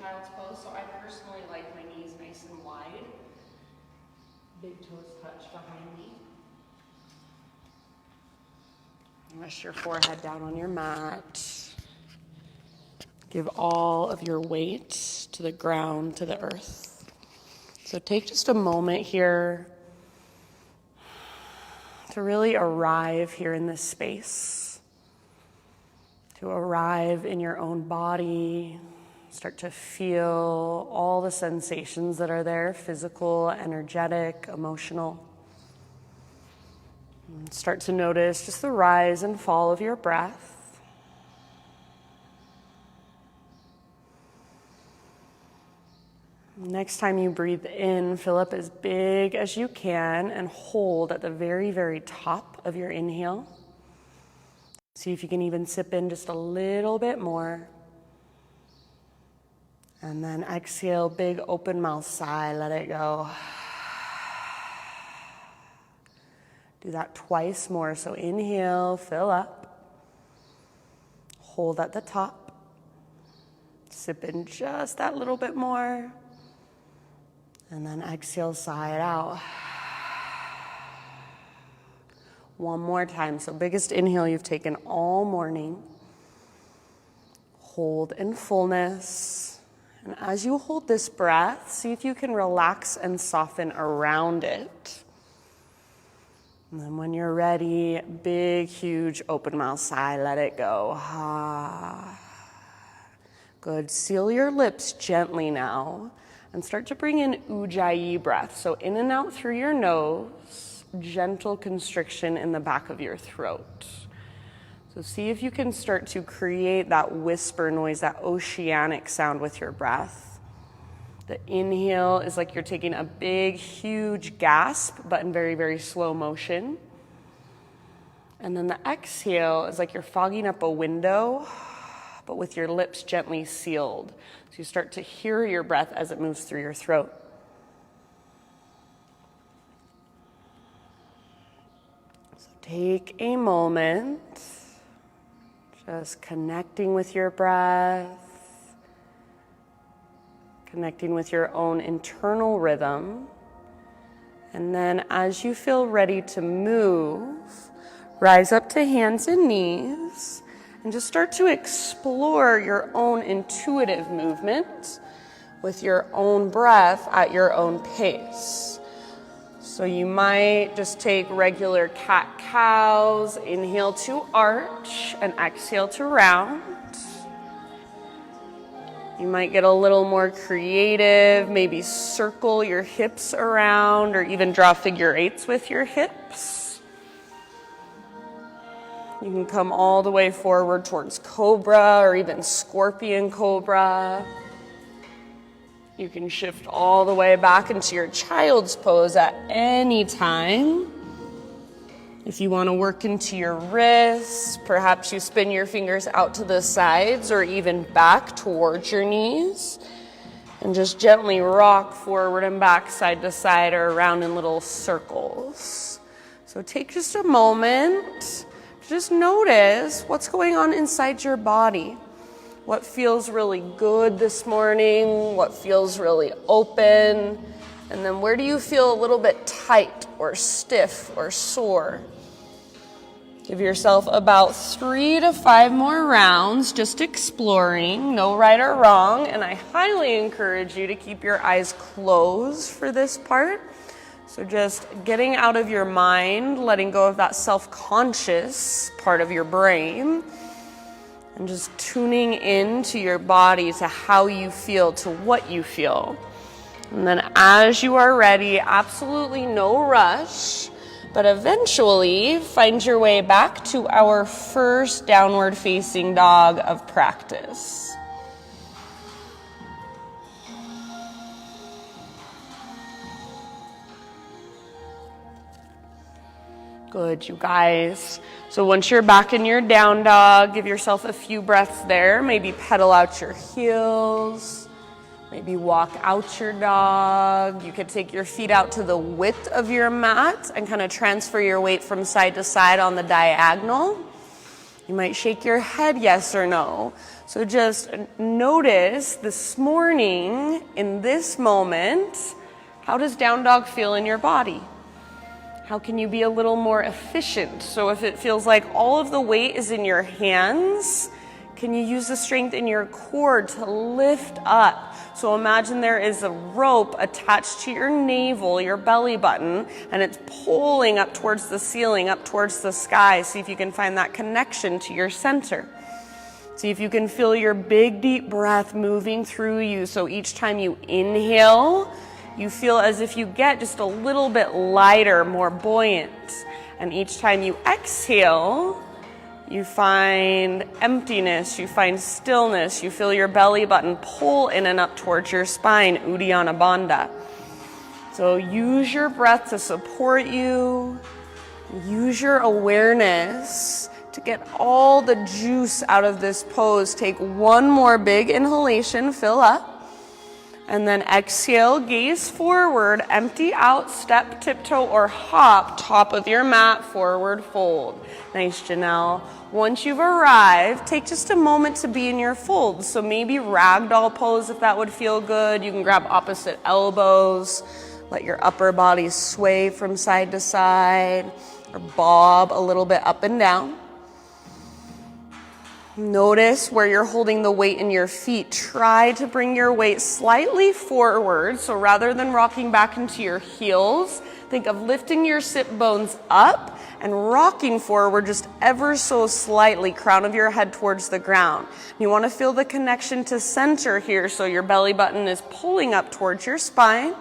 child's pose. So I personally like my knees nice and wide. Big toes touch behind me. Rest your forehead down on your mat. Give all of your weight to the ground, to the earth. So take just a moment here to really arrive here in this space, to arrive in your own body, start to feel all the sensations that are there, physical, energetic, emotional. And start to notice just the rise and fall of your breath. Next time you breathe in, fill up as big as you can and hold at the very, very top of your inhale. See if you can even sip in just a little bit more. And then exhale, big open mouth sigh, let it go. Do that twice more. So inhale, fill up. Hold at the top. Sip in just that little bit more. And then exhale, sigh it out. One more time. So biggest inhale you've taken all morning. Hold in fullness. And as you hold this breath, see if you can relax and soften around it. And then when you're ready, big, huge open mouth sigh, let it go. Good. Seal your lips gently now. And start to bring in Ujjayi breath. So in and out through your nose, gentle constriction in the back of your throat. So see if you can start to create that whisper noise, that oceanic sound with your breath. The inhale is like you're taking a big, huge gasp, but in very, very slow motion. And then the exhale is like you're fogging up a window, but with your lips gently sealed. So you start to hear your breath as it moves through your throat. So take a moment, just connecting with your breath, connecting with your own internal rhythm. And then as you feel ready to move, rise up to hands and knees. And just start to explore your own intuitive movement with your own breath at your own pace. So you might just take regular cat-cows, inhale to arch and exhale to round. You might get a little more creative, maybe circle your hips around or even draw figure eights with your hips. You can come all the way forward towards cobra or even scorpion cobra. You can shift all the way back into your child's pose at any time. If you want to work into your wrists, perhaps you spin your fingers out to the sides or even back towards your knees. And just gently rock forward and back, side to side or around in little circles. So take just a moment. Just notice what's going on inside your body. What feels really good this morning? What feels really open? And then where do you feel a little bit tight or stiff or sore? Give yourself about 3 to 5 more rounds, just exploring, no right or wrong. And I highly encourage you to keep your eyes closed for this part. So just getting out of your mind, letting go of that self-conscious part of your brain, and just tuning into your body, to how you feel, to what you feel. And then as you are ready, absolutely no rush, but eventually find your way back to our first downward facing dog of practice. Good, you guys. So once you're back in your down dog, give yourself a few breaths there. Maybe pedal out your heels. Maybe walk out your dog. You could take your feet out to the width of your mat and kind of transfer your weight from side to side on the diagonal. You might shake your head yes or no. So just notice this morning, in this moment, how does down dog feel in your body? How can you be a little more efficient? So if it feels like all of the weight is in your hands, can you use the strength in your core to lift up? So imagine there is a rope attached to your navel, your belly button, and it's pulling up towards the ceiling, up towards the sky. See if you can find that connection to your center. See if you can feel your big, deep breath moving through you. So each time you inhale, you feel as if you get just a little bit lighter, more buoyant. And each time you exhale, you find emptiness, you find stillness, you feel your belly button pull in and up towards your spine, Uddiyana Bandha. So use your breath to support you. Use your awareness to get all the juice out of this pose. Take one more big inhalation, fill up. And then exhale, gaze forward, empty out, step, tiptoe, or hop, top of your mat, forward fold. Nice, Janelle. Once you've arrived, take just a moment to be in your fold. So maybe ragdoll pose if that would feel good. You can grab opposite elbows, let your upper body sway from side to side, or bob a little bit up and down. Notice where you're holding the weight in your feet. Try to bring your weight slightly forward. So rather than rocking back into your heels, think of lifting your sit bones up and rocking forward just ever so slightly, crown of your head towards the ground. You want to feel the connection to center here, so your belly button is pulling up towards your spine.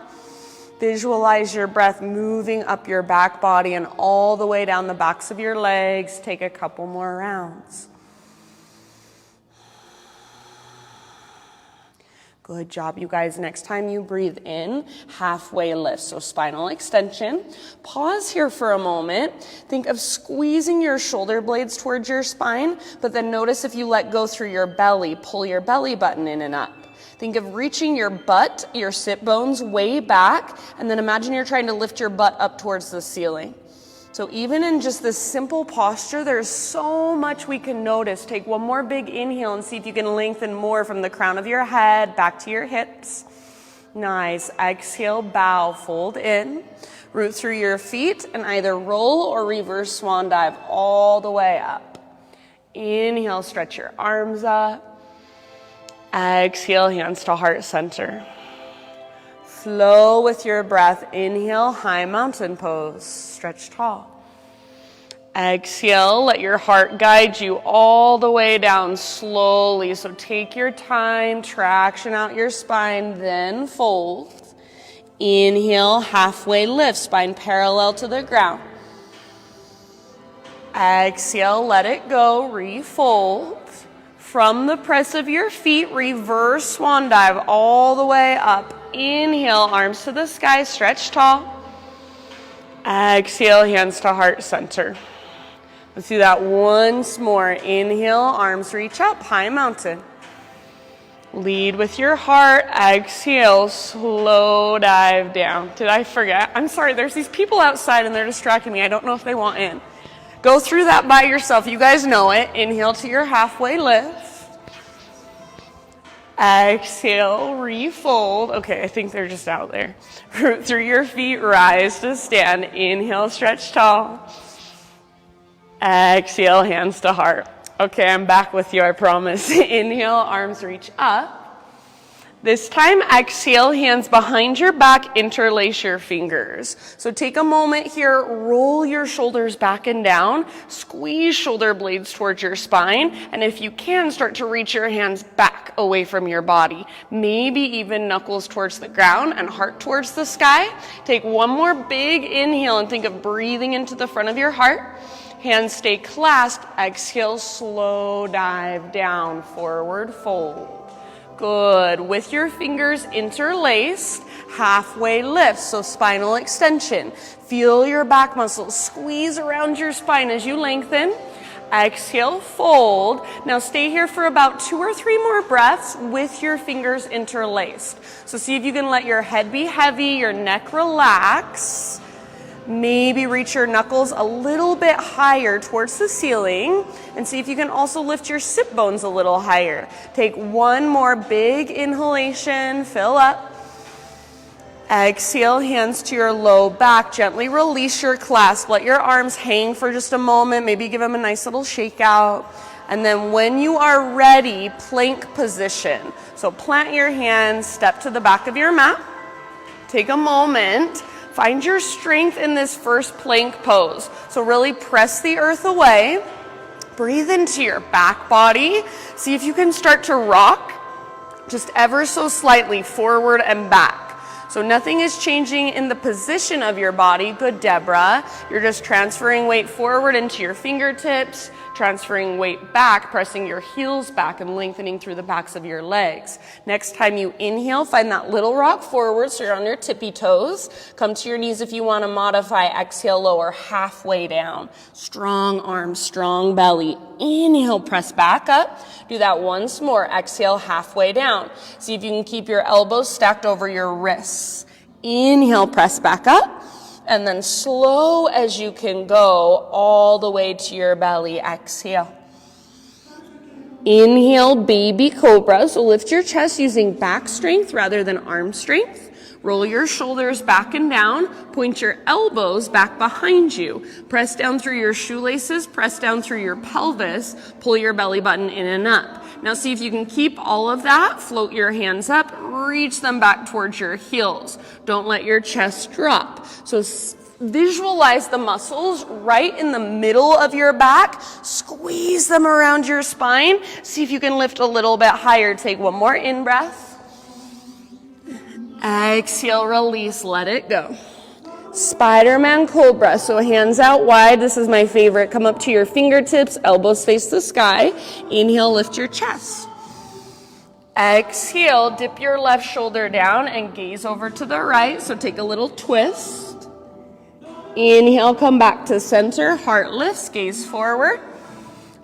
Visualize your breath moving up your back body and all the way down the backs of your legs. Take a couple more rounds. Good job, you guys. Next time you breathe in, halfway lift, so spinal extension. Pause here for a moment. Think of squeezing your shoulder blades towards your spine, but then notice if you let go through your belly, pull your belly button in and up. Think of reaching your butt, your sit bones way back, and then imagine you're trying to lift your butt up towards the ceiling. So even in just this simple posture, there's so much we can notice. Take one more big inhale and see if you can lengthen more from the crown of your head back to your hips. Nice. Exhale, bow, fold in. Root through your feet and either roll or reverse swan dive all the way up. Inhale, stretch your arms up. Exhale, hands to heart center. Flow with your breath. Inhale, high mountain pose. Stretch tall. Exhale, let your heart guide you all the way down slowly. So take your time, traction out your spine, then fold. Inhale, halfway lift, spine parallel to the ground. Exhale, let it go, refold. From the press of your feet, reverse swan dive all the way up. Inhale, arms to the sky, stretch tall. Exhale, hands to heart center. Let's do that once more. Inhale, arms reach up, high mountain. Lead with your heart. Exhale, slow dive down. Did I forget? I'm sorry, there's these people outside and they're distracting me. I don't know if they want in. Go through that by yourself. You guys know it. Inhale to your halfway lift. Exhale, refold. Okay, I think they're just out there. Root through your feet, rise to stand. Inhale, stretch tall. Exhale, hands to heart. Okay, I'm back with you, I promise. Inhale, arms reach up. This time, exhale, hands behind your back, interlace your fingers. So take a moment here, roll your shoulders back and down, squeeze shoulder blades towards your spine, and if you can, start to reach your hands back away from your body. Maybe even knuckles towards the ground and heart towards the sky. Take one more big inhale and think of breathing into the front of your heart. Hands stay clasped. Exhale, slow dive down, forward fold. Good. With your fingers interlaced, halfway lift, so spinal extension. Feel your back muscles squeeze around your spine as you lengthen. Exhale, fold. Now stay here for about 2 or 3 more breaths with your fingers interlaced. So see if you can let your head be heavy, your neck relax. Maybe reach your knuckles a little bit higher towards the ceiling and see if you can also lift your sit bones a little higher. Take one more big inhalation, fill up. Exhale, hands to your low back. Gently release your clasp. Let your arms hang for just a moment. Maybe give them a nice little shake out. And then when you are ready, plank position. So plant your hands, step to the back of your mat. Take a moment. Find your strength in this first plank pose. So really press the earth away. Breathe into your back body. See if you can start to rock just ever so slightly forward and back. So nothing is changing in the position of your body. Good, Deborah. You're just transferring weight forward into your fingertips, transferring weight back, pressing your heels back and lengthening through the backs of your legs. Next time you inhale, find that little rock forward so you're on your tippy toes. Come to your knees if you want to modify. Exhale, lower halfway down. Strong arms, strong belly. Inhale, press back up. Do that once more. Exhale, halfway down. See if you can keep your elbows stacked over your wrists. Inhale, press back up. And then slow as you can go all the way to your belly. Exhale. Inhale, baby cobra. So lift your chest using back strength rather than arm strength. Roll your shoulders back and down. Point your elbows back behind you. Press down through your shoelaces. Press down through your pelvis. Pull your belly button in and up. Now see if you can keep all of that. Float your hands up. Reach them back towards your heels. Don't let your chest drop. So visualize the muscles right in the middle of your back. Squeeze them around your spine. See if you can lift a little bit higher. Take one more in-breath. Exhale, release, let it go. Spider-Man Cobra, so hands out wide. This is my favorite. Come up to your fingertips, elbows face the sky. Inhale, lift your chest. Exhale, dip your left shoulder down and gaze over to the right. So take a little twist. Inhale, come back to center, heart lifts, gaze forward.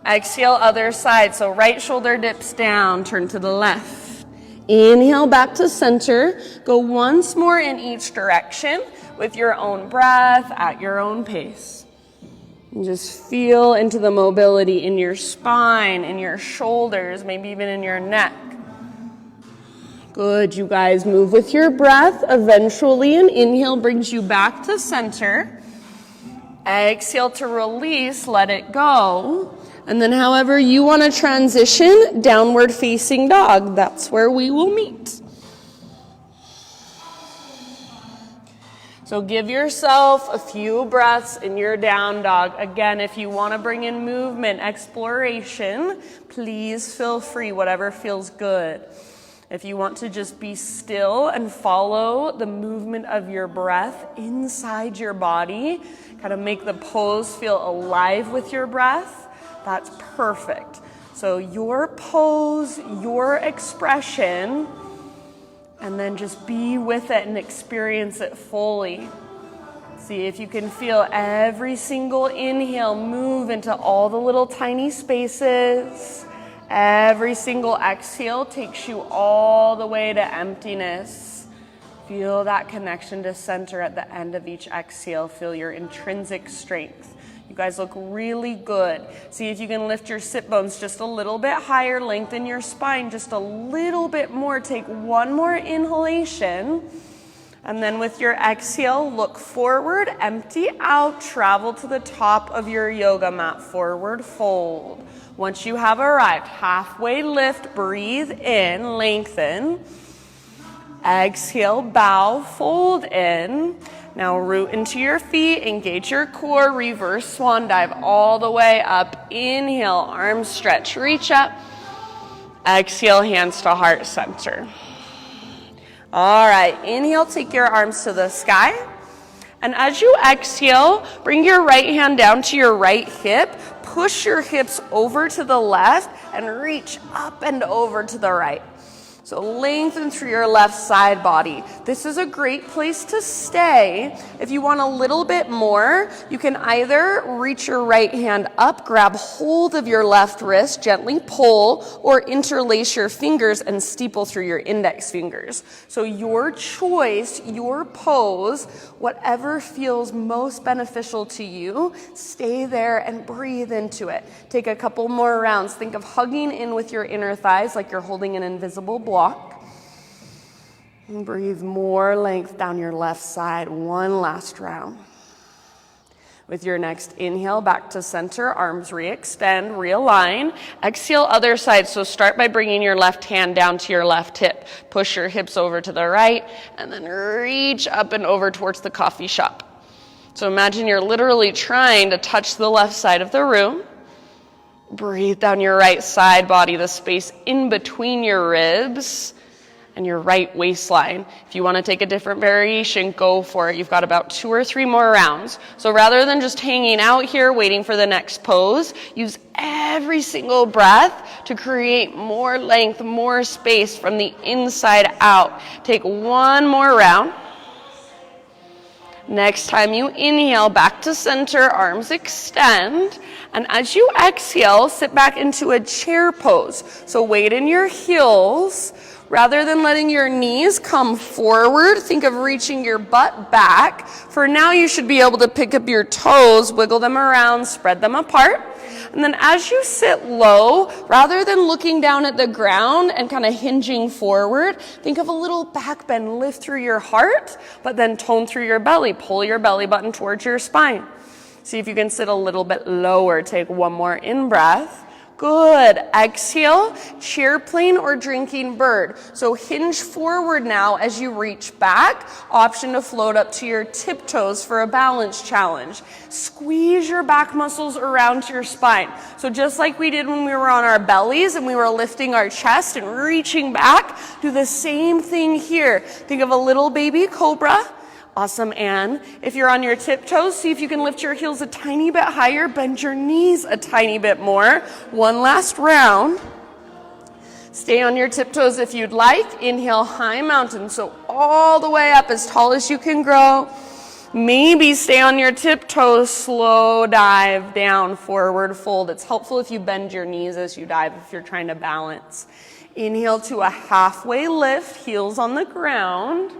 Exhale, other side. So right shoulder dips down, turn to the left. Inhale, back to center. Go once more in each direction with your own breath at your own pace. And just feel into the mobility in your spine, in your shoulders, maybe even in your neck. Good, you guys. Move with your breath. Eventually, an inhale brings you back to center. Exhale to release, let it go. And then however you want to transition, downward facing dog. That's where we will meet. So give yourself a few breaths in your down dog. Again, if you want to bring in movement, exploration, please feel free, whatever feels good. If you want to just be still and follow the movement of your breath inside your body, kind of make the pose feel alive with your breath, that's perfect. So your pose, your expression, and then just be with it and experience it fully. See if you can feel every single inhale move into all the little tiny spaces. Every single exhale takes you all the way to emptiness. Feel that connection to center at the end of each exhale. Feel your intrinsic strength. You guys look really good. See if you can lift your sit bones just a little bit higher. Lengthen your spine just a little bit more. Take one more inhalation. And then with your exhale, look forward, empty out, travel to the top of your yoga mat. Forward fold. Once you have arrived, halfway lift, breathe in, lengthen. Exhale, bow, fold in. Now root into your feet, engage your core, reverse swan dive all the way up. Inhale, arms stretch, reach up. Exhale, hands to heart center. All right, inhale, take your arms to the sky. And as you exhale, bring your right hand down to your right hip. Push your hips over to the left and reach up and over to the right. So lengthen through your left side body. This is a great place to stay. If you want a little bit more, you can either reach your right hand up, grab hold of your left wrist, gently pull, or interlace your fingers and steeple through your index fingers. So your choice, your pose, whatever feels most beneficial to you, stay there and breathe into it. Take a couple more rounds. Think of hugging in with your inner thighs like you're holding an invisible block. And breathe more length down your left side. One last round. With your next inhale, back to center, arms re-extend, realign. Exhale, other side. So start by bringing your left hand down to your left hip. Push your hips over to the right, and then reach up and over towards the coffee shop. So imagine you're literally trying to touch the left side of the room. Breathe down your right side body, the space in between your ribs and your right waistline. If you want to take a different variation, go for it. You've got about 2 or 3 more rounds. So rather than just hanging out here waiting for the next pose, use every single breath to create more length, more space from the inside out. Take 1 more round. Next time you inhale, back to center, arms extend. And as you exhale, sit back into a chair pose. So weight in your heels. Rather than letting your knees come forward, think of reaching your butt back. For now, you should be able to pick up your toes, wiggle them around, spread them apart. And then as you sit low, rather than looking down at the ground and kind of hinging forward, think of a little back bend, lift through your heart, but then tone through your belly. Pull your belly button towards your spine. See if you can sit a little bit lower. Take 1 more in-breath. Good. Exhale, chair plane or drinking bird. So hinge forward now as you reach back. Option to float up to your tiptoes for a balance challenge. Squeeze your back muscles around your spine. So just like we did when we were on our bellies and we were lifting our chest and reaching back, do the same thing here. Think of a little baby cobra. Awesome, Anne. If you're on your tiptoes, see if you can lift your heels a tiny bit higher, bend your knees a tiny bit more. 1 last round. Stay on your tiptoes if you'd like. Inhale, high mountain, so all the way up as tall as you can grow. Maybe stay on your tiptoes, slow dive down, forward fold. It's helpful if you bend your knees as you dive if you're trying to balance. Inhale to a halfway lift, heels on the ground.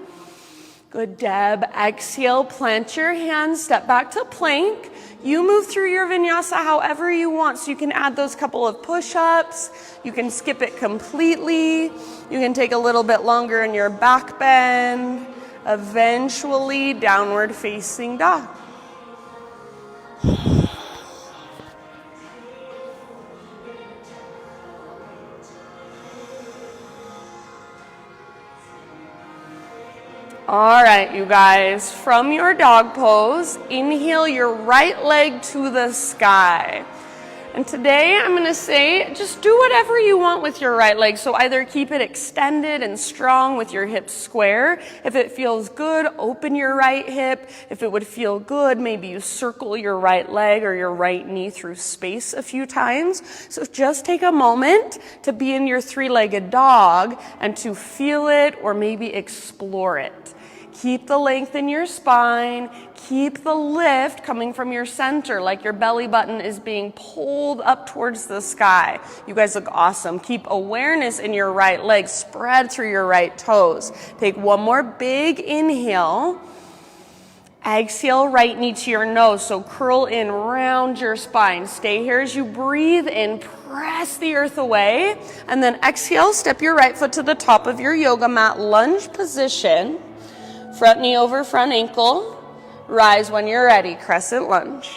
Good, Deb. Exhale, plant your hands, step back to plank. You move through your vinyasa however you want, so you can add those couple of push-ups. You can skip it completely. You can take a little bit longer in your back bend. Eventually, downward facing dog. All right, you guys, from your dog pose, inhale your right leg to the sky. And today I'm going to say, just do whatever you want with your right leg. So either keep it extended and strong with your hips square. If it feels good, open your right hip. If it would feel good, maybe you circle your right leg or your right knee through space a few times. So just take a moment to be in your 3-legged dog and to feel it or maybe explore it. Keep the length in your spine. Keep the lift coming from your center, like your belly button is being pulled up towards the sky. You guys look awesome. Keep awareness in your right leg. Spread through your right toes. Take 1 more big inhale. Exhale, right knee to your nose. So curl in, round your spine. Stay here as you breathe in. Press the earth away. And then exhale, step your right foot to the top of your yoga mat. Lunge position. Front knee over front ankle. Rise when you're ready, crescent lunge.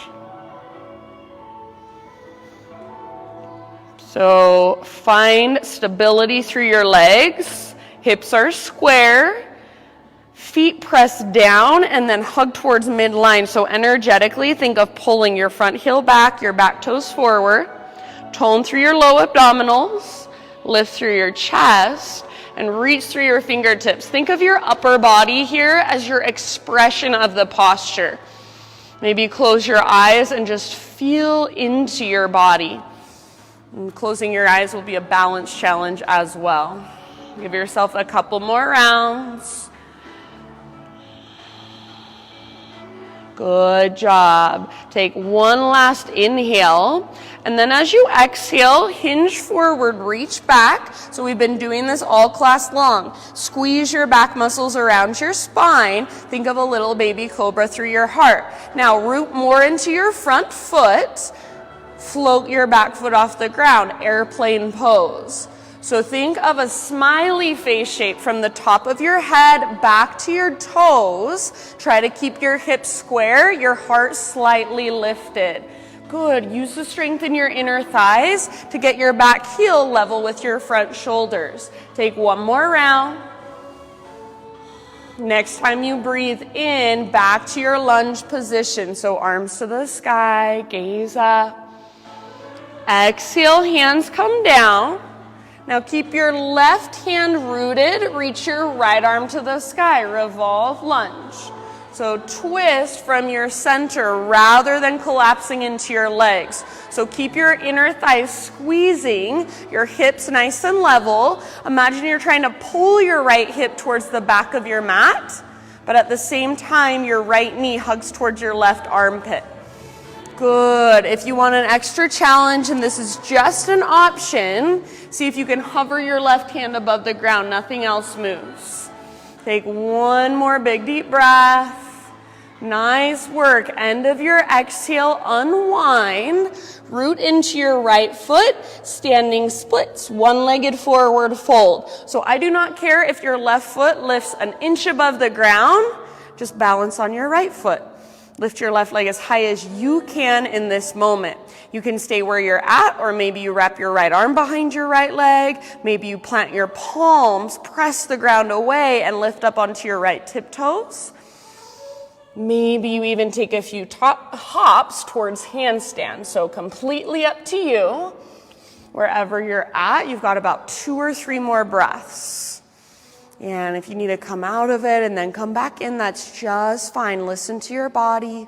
So find stability through your legs. Hips are square. Feet press down and then hug towards midline. So energetically, think of pulling your front heel back, your back toes forward. Tone through your low abdominals. Lift through your chest. And reach through your fingertips. Think of your upper body here as your expression of the posture. Maybe close your eyes and just feel into your body. And closing your eyes will be a balance challenge as well. Give yourself a couple more rounds. Good job. Take one last inhale. And then as you exhale, hinge forward, reach back. So we've been doing this all class long. Squeeze your back muscles around your spine. Think of a little baby cobra through your heart. Now root more into your front foot. Float your back foot off the ground, airplane pose. So think of a smiley face shape from the top of your head back to your toes. Try to keep your hips square, your heart slightly lifted. Good. Use the strength in your inner thighs to get your back heel level with your front shoulders. Take one more round. Next time you breathe in, back to your lunge position. So arms to the sky, gaze up. Exhale, hands come down. Now keep your left hand rooted, reach your right arm to the sky, revolve lunge. So twist from your center rather than collapsing into your legs. So keep your inner thighs squeezing, your hips nice and level. Imagine you're trying to pull your right hip towards the back of your mat, but at the same time your right knee hugs towards your left armpit. Good. If you want an extra challenge, and this is just an option, see if you can hover your left hand above the ground. Nothing else moves. Take one more big deep breath. Nice work. End of your exhale, unwind. Root into your right foot, standing splits, one-legged forward fold. So I do not care if your left foot lifts an inch above the ground. Just balance on your right foot. Lift your left leg as high as you can in this moment. You can stay where you're at, or maybe you wrap your right arm behind your right leg. Maybe you plant your palms, press the ground away, and lift up onto your right tiptoes. Maybe you even take a few hops towards handstand. So completely up to you. Wherever you're at, you've got about 2 or 3 more breaths. And if you need to come out of it and then come back in, that's just fine. Listen to your body.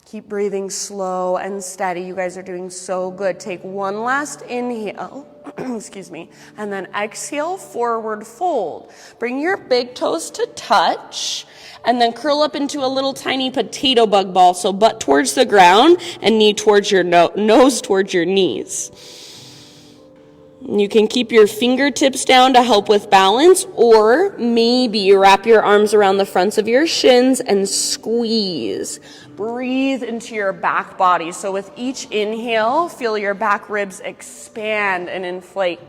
Keep breathing slow and steady. You guys are doing so good. Take one last inhale, excuse me, and then exhale, forward fold. Bring your big toes to touch, and then curl up into a little tiny potato bug ball. So butt towards the ground and knee towards your nose towards your knees. You can keep your fingertips down to help with balance, or maybe you wrap your arms around the fronts of your shins and squeeze. Breathe into your back body. So with each inhale, feel your back ribs expand and inflate.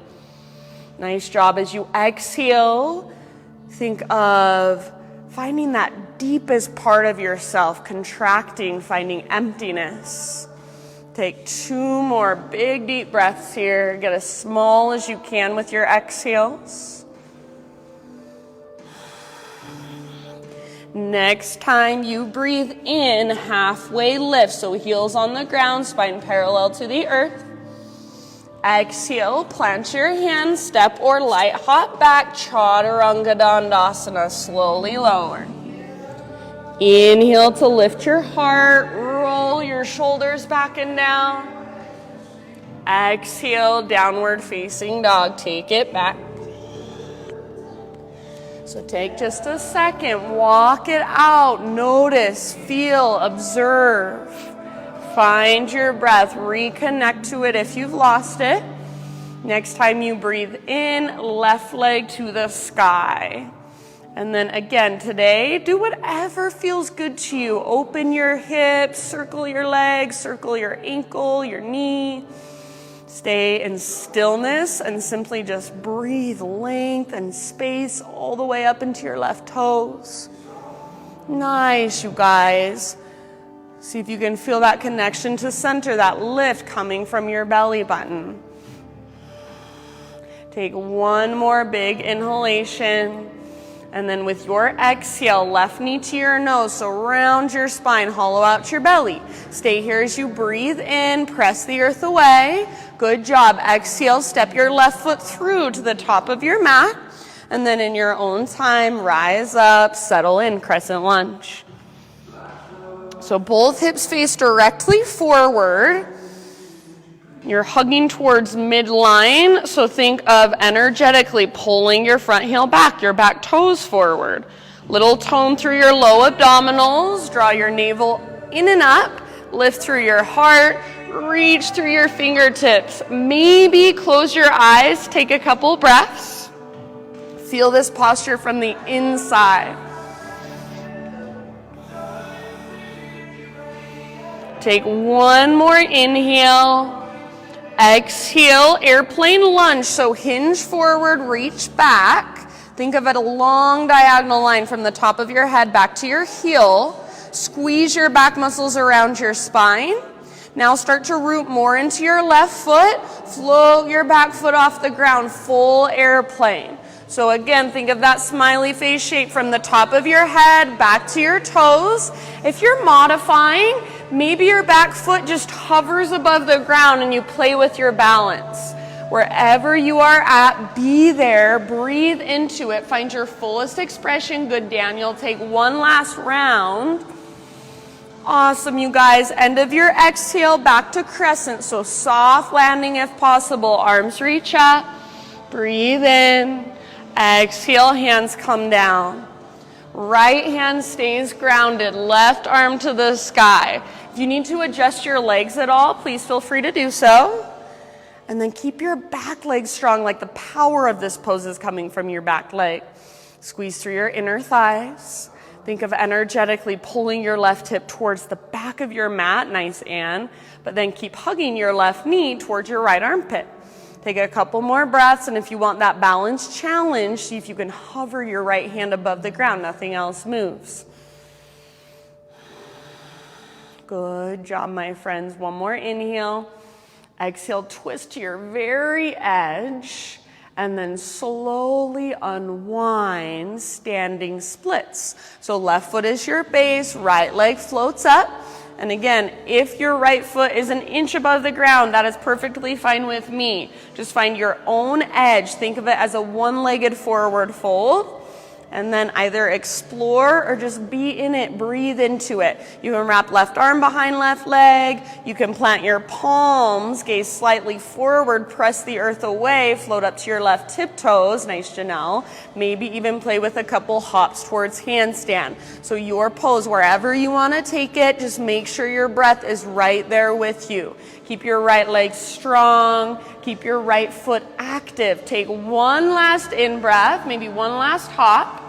Nice job. As you exhale, think of finding that deepest part of yourself, contracting, finding emptiness. Take 2 more big deep breaths here. Get as small as you can with your exhales. Next time you breathe in, halfway lift. So heels on the ground, spine parallel to the earth. Exhale, plant your hands, step or light hop back, Chaturanga Dandasana, slowly lower. Inhale to lift your heart, roll your shoulders back and down. Exhale, downward facing dog, take it back. So take just a second, walk it out, notice, feel, observe. Find your breath, reconnect to it if you've lost it. Next time you breathe in, left leg to the sky. And then again today, do whatever feels good to you. Open your hips, circle your legs, circle your ankle, your knee. Stay in stillness and simply just breathe length and space all the way up into your left toes. Nice, you guys. See if you can feel that connection to center, that lift coming from your belly button. Take one more big inhalation. And then with your exhale, left knee to your nose, so round your spine, hollow out your belly. Stay here as you breathe in, press the earth away. Good job. Exhale, step your left foot through to the top of your mat. And then in your own time, rise up, settle in, crescent lunge. So both hips face directly forward. You're hugging towards midline, so think of energetically pulling your front heel back, your back toes forward. Little tone through your low abdominals, draw your navel in and up, lift through your heart, reach through your fingertips. Maybe close your eyes, take a couple breaths. Feel this posture from the inside. Take one more inhale. Exhale, airplane lunge. So hinge forward, reach back. Think of it a long diagonal line from the top of your head back to your heel. Squeeze your back muscles around your spine. Now start to root more into your left foot. Float your back foot off the ground, full airplane. So again, think of that smiley face shape from the top of your head back to your toes. If you're modifying, maybe your back foot just hovers above the ground and you play with your balance. Wherever you are at, be there, breathe into it, find your fullest expression. Good, Daniel. Take one last round. Awesome, you guys. End of your exhale, back to crescent. So soft landing if possible. Arms reach up. Breathe in. Exhale, hands come down. Right hand stays grounded, left arm to the sky. If you need to adjust your legs at all, please feel free to do so. And then keep your back leg strong, like the power of this pose is coming from your back leg. Squeeze through your inner thighs. Think of energetically pulling your left hip towards the back of your mat, nice and, but then keep hugging your left knee towards your right armpit. Take a couple more breaths, and if you want that balance challenge, see if you can hover your right hand above the ground. Nothing else moves. Good job, my friends. One more inhale. Exhale, twist to your very edge, and then slowly unwind, standing splits. So left foot is your base, right leg floats up. And again, if your right foot is an inch above the ground, that is perfectly fine with me. Just find your own edge. Think of it as a one-legged forward fold. And then either explore or just be in it, breathe into it. You can wrap left arm behind left leg. You can plant your palms, gaze slightly forward, press the earth away, float up to your left tiptoes. Nice, Janelle. Maybe even play with a couple hops towards handstand. So your pose, wherever you want to take it, just make sure your breath is right there with you. Keep your right leg strong. Keep your right foot active. Take one last in-breath, maybe one last hop.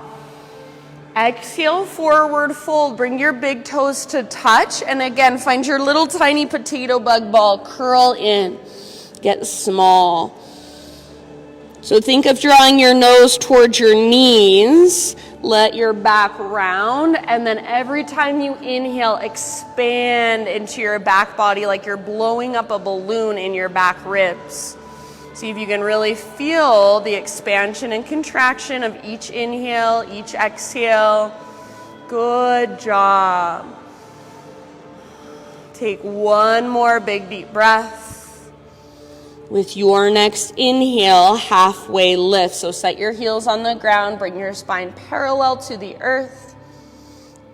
Exhale, forward fold. Bring your big toes to touch. And again, find your little tiny potato bug ball. Curl in. Get small. So think of drawing your nose towards your knees. Let your back round. And then every time you inhale, expand into your back body like you're blowing up a balloon in your back ribs. See if you can really feel the expansion and contraction of each inhale, each exhale. Good job. Take one more big deep breath. With your next inhale, halfway lift. So set your heels on the ground, bring your spine parallel to the earth.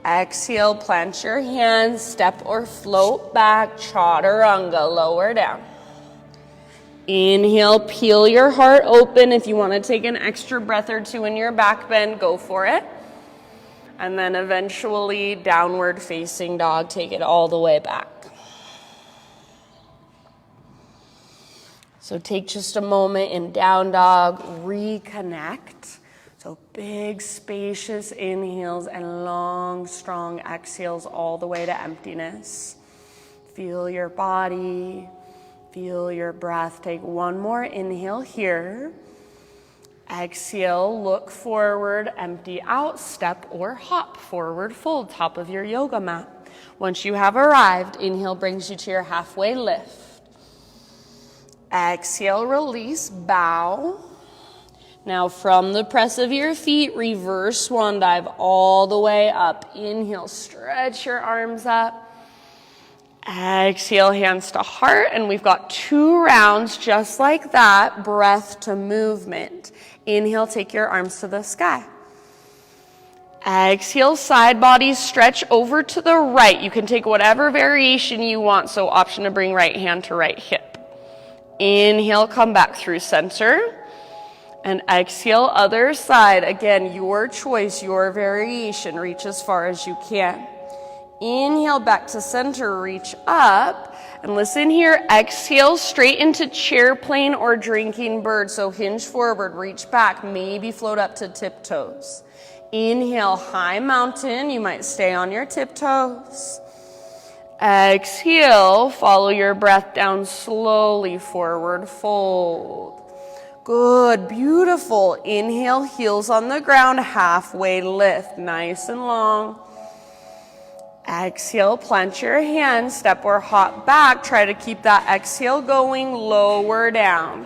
Exhale, plant your hands, step or float back, chaturanga, lower down. Inhale, peel your heart open. If you want to take an extra breath or two in your back bend, go for it. And then eventually downward facing dog, take it all the way back. So take just a moment in down dog, reconnect. So big, spacious inhales and long, strong exhales all the way to emptiness. Feel your body. Feel your breath. Take one more inhale here. Exhale, look forward, empty out, step or hop, forward fold, top of your yoga mat. Once you have arrived, inhale brings you to your halfway lift. Exhale, release, bow. Now from the press of your feet, reverse swan dive all the way up. Inhale, stretch your arms up. Exhale, hands to heart, and we've got 2 rounds just like that, breath to movement. Inhale, take your arms to the sky. Exhale, side body stretch over to the right. You can take whatever variation you want, so option to bring right hand to right hip. Inhale, come back through center. And exhale, other side. Again, your choice, your variation. Reach as far as you can. Inhale, back to center, reach up. And listen here, exhale straight into chair plane or drinking bird. So hinge forward, reach back, maybe float up to tiptoes. Inhale, high mountain. You might stay on your tiptoes. Exhale, follow your breath down slowly, forward fold. Good, beautiful. Inhale, heels on the ground, halfway lift, nice and long. Exhale, plant your hands, step or hop back. Try to keep that exhale going, lower down.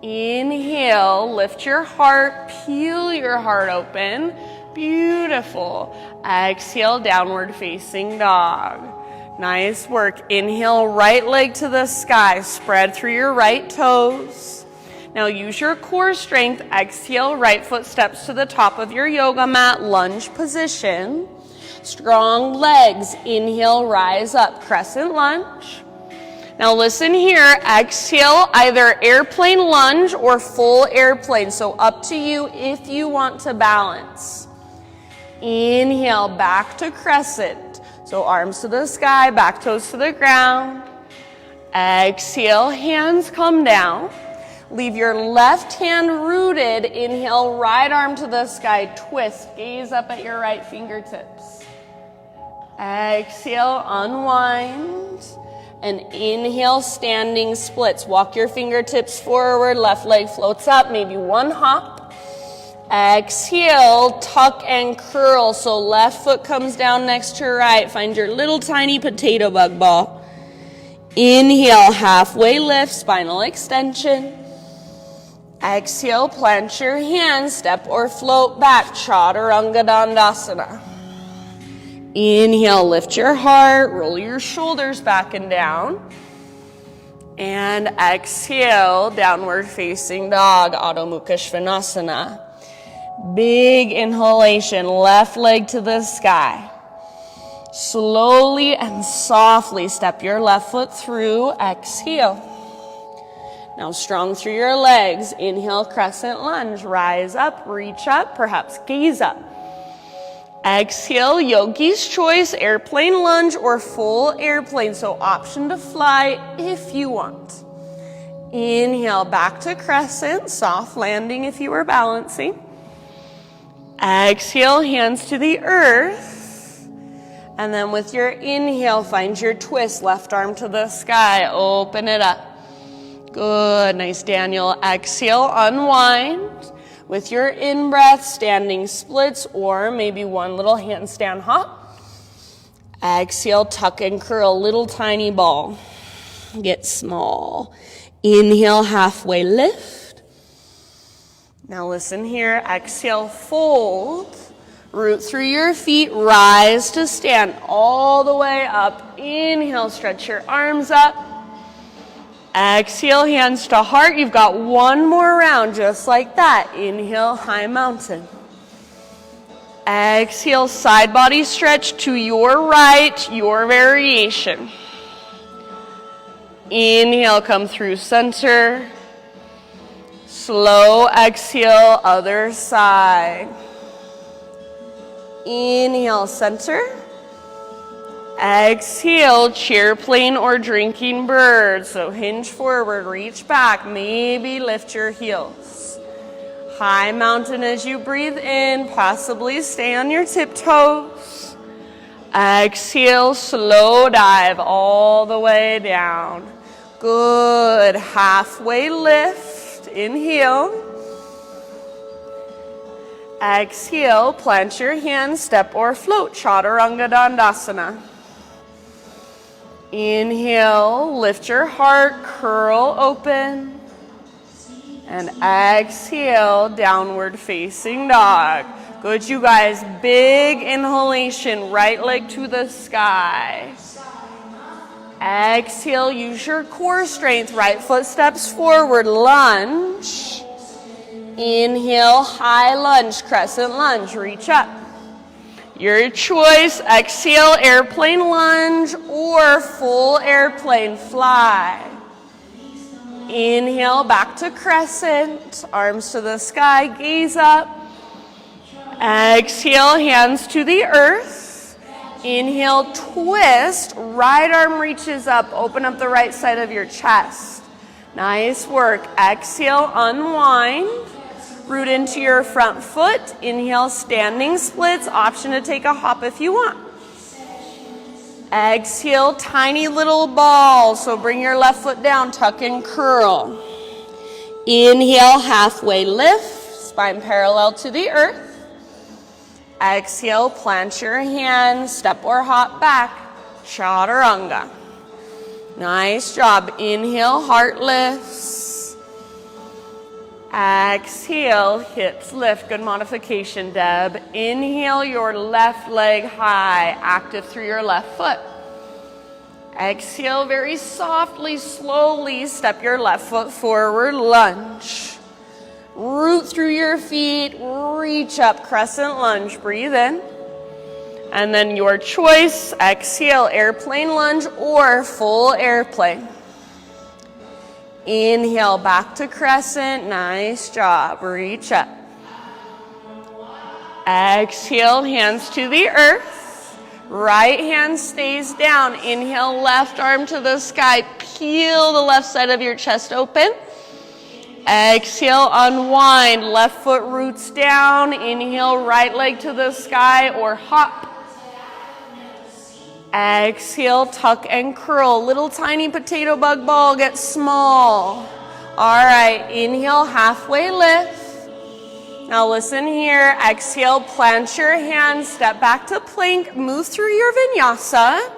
Inhale, lift your heart, peel your heart open. Beautiful. Exhale, downward facing dog. Nice work. Inhale, right leg to the sky. Spread through your right toes. Now use your core strength. Exhale, right foot steps to the top of your yoga mat, lunge position. Strong legs. Inhale, rise up, crescent lunge. Now listen here, exhale, either airplane lunge or full airplane. So up to you if you want to balance. Inhale, back to crescent. So arms to the sky, back toes to the ground. Exhale, hands come down. Leave your left hand rooted. Inhale, right arm to the sky, twist. Gaze up at your right fingertips. Exhale, unwind. And inhale, standing splits. Walk your fingertips forward, left leg floats up, maybe one hop. Exhale, tuck and curl. So left foot comes down next to right. Find your little tiny potato bug ball. Inhale, halfway lift, spinal extension. Exhale, plant your hands, step or float back, Chaturanga Dandasana. Inhale, lift your heart, roll your shoulders back and down. And exhale, downward facing dog, Adho Mukha Svanasana. Big inhalation, left leg to the sky. Slowly and softly step your left foot through, exhale. Now strong through your legs, inhale, crescent lunge, rise up, reach up, perhaps gaze up. Exhale, yogi's choice, airplane lunge or full airplane. So option to fly if you want. Inhale, back to crescent, soft landing if you were balancing. Exhale, hands to the earth. And then with your inhale, find your twist, left arm to the sky, open it up. Good, nice Daniel. Exhale, unwind. With your in-breath, standing splits or maybe one little handstand hop. Exhale, tuck and curl, little tiny ball. Get small. Inhale, halfway lift. Now listen here, exhale, fold. Root through your feet, rise to stand all the way up. Inhale, stretch your arms up. Exhale, hands to heart. You've got one more round just like that. Inhale, high mountain. Exhale, side body stretch to your right, your variation. Inhale, come through center. Slow exhale, other side. Inhale, center. Exhale, chair plane or drinking bird. So hinge forward, reach back, maybe lift your heels. High mountain as you breathe in, possibly stay on your tiptoes. Exhale, slow dive all the way down. Good, halfway lift, inhale. Exhale, plant your hands, step or float, Chaturanga Dandasana. Inhale, lift your heart, curl open. And exhale, downward facing dog. Good, you guys. Big inhalation, right leg to the sky. Exhale, use your core strength, right foot steps forward, lunge. Inhale, high lunge, crescent lunge, reach up. Your choice, exhale, airplane lunge or full airplane fly. Inhale, back to crescent. Arms to the sky, gaze up. Exhale, hands to the earth. Inhale, twist. Right arm reaches up. Open up the right side of your chest. Nice work. Exhale, unwind. Root into your front foot. Inhale, standing splits. Option to take a hop if you want. Exhale, tiny little ball. So bring your left foot down, tuck and curl. Inhale, halfway lift. Spine parallel to the earth. Exhale, plant your hands, step or hop back. Chaturanga. Nice job. Inhale, heart lifts. Exhale, hips lift. Good modification, Deb. Inhale, your left leg high, active through your left foot. Exhale, very softly, slowly, step your left foot forward, lunge. Root through your feet, reach up, crescent lunge, breathe in. And then your choice, exhale, airplane lunge or full airplane. Inhale, back to crescent, nice job, reach up. Exhale, hands to the earth. Right hand stays down. Inhale, left arm to the sky. Peel the left side of your chest open. Exhale, unwind. Left foot roots down. Inhale, right leg to the sky or hop. Exhale, tuck and curl. Little tiny potato bug ball gets small. All right, inhale, halfway lift. Now listen here. Exhale, plant your hands, step back to plank, move through your vinyasa.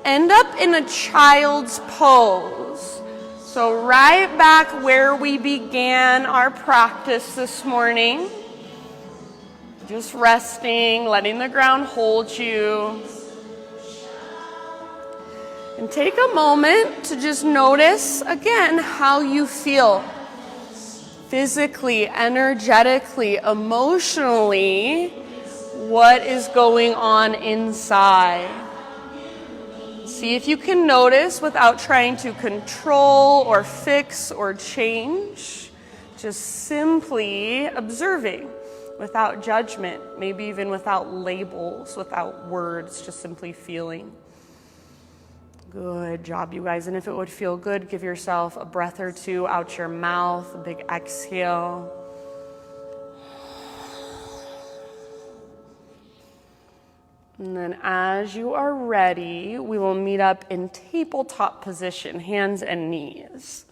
End up in a child's pose. So right back where we began our practice this morning. Just resting, letting the ground hold you. And take a moment to just notice, again, how you feel. Physically, energetically, emotionally, what is going on inside. See if you can notice without trying to control or fix or change. Just simply observing without judgment, maybe even without labels, without words, just simply feeling. Good job, you guys. And if it would feel good, give yourself a breath or two out your mouth, a big exhale. And then as you are ready, we will meet up in tabletop position, hands and knees.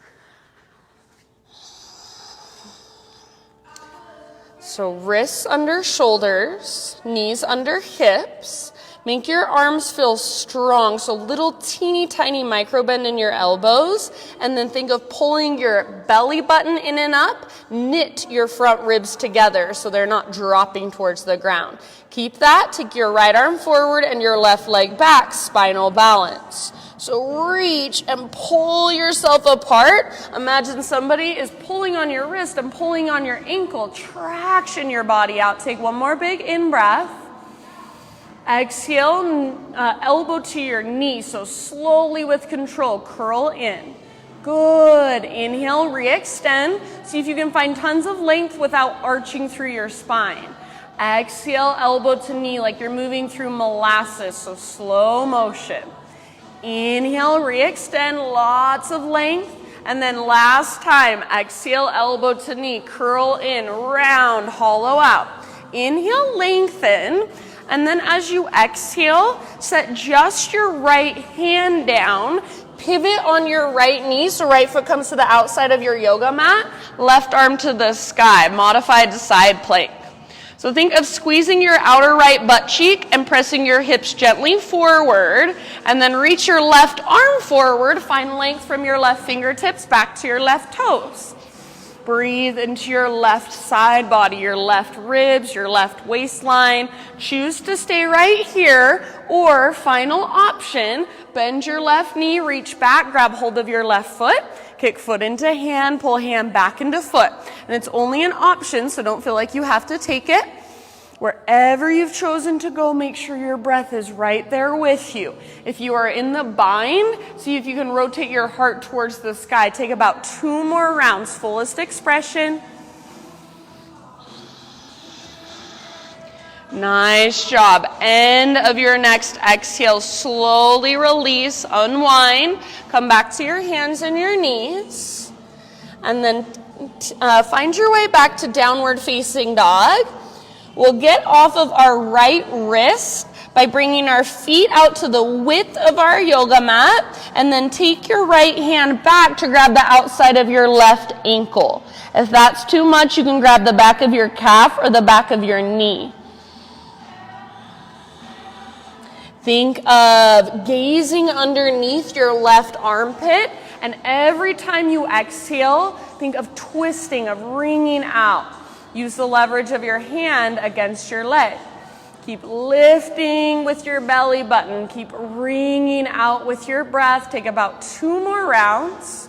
So wrists under shoulders, knees under hips. Make your arms feel strong, so little teeny tiny micro bend in your elbows, and then think of pulling your belly button in and up, knit your front ribs together so they're not dropping towards the ground. Keep that, take your right arm forward and your left leg back, spinal balance. So reach and pull yourself apart. Imagine somebody is pulling on your wrist and pulling on your ankle. Traction your body out. Take one more big in-breath. Exhale, elbow to your knee, so slowly with control, curl in. Good. Inhale, re-extend. See if you can find tons of length without arching through your spine. Exhale, elbow to knee like you're moving through molasses, so slow motion. Inhale, re-extend, lots of length. And then last time, exhale, elbow to knee, curl in, round, hollow out. Inhale, lengthen. And then as you exhale, set just your right hand down, pivot on your right knee, so right foot comes to the outside of your yoga mat, left arm to the sky, modified side plank. So think of squeezing your outer right butt cheek and pressing your hips gently forward, and then reach your left arm forward, find length from your left fingertips back to your left toes. Breathe into your left side body, your left ribs, your left waistline. Choose to stay right here, or final option, bend your left knee, reach back, grab hold of your left foot, kick foot into hand, pull hand back into foot. And it's only an option, so don't feel like you have to take it. Wherever you've chosen to go, make sure your breath is right there with you. If you are in the bind, see if you can rotate your heart towards the sky. Take about 2 more rounds, fullest expression. Nice job. End of your next exhale. Slowly release, unwind. Come back to your hands and your knees. And then find your way back to downward facing dog. We'll get off of our right wrist by bringing our feet out to the width of our yoga mat, and then take your right hand back to grab the outside of your left ankle. If that's too much, you can grab the back of your calf or the back of your knee. Think of gazing underneath your left armpit, and every time you exhale, think of twisting, of wringing out. Use the leverage of your hand against your leg. Keep lifting with your belly button. Keep wringing out with your breath. Take about 2 more rounds.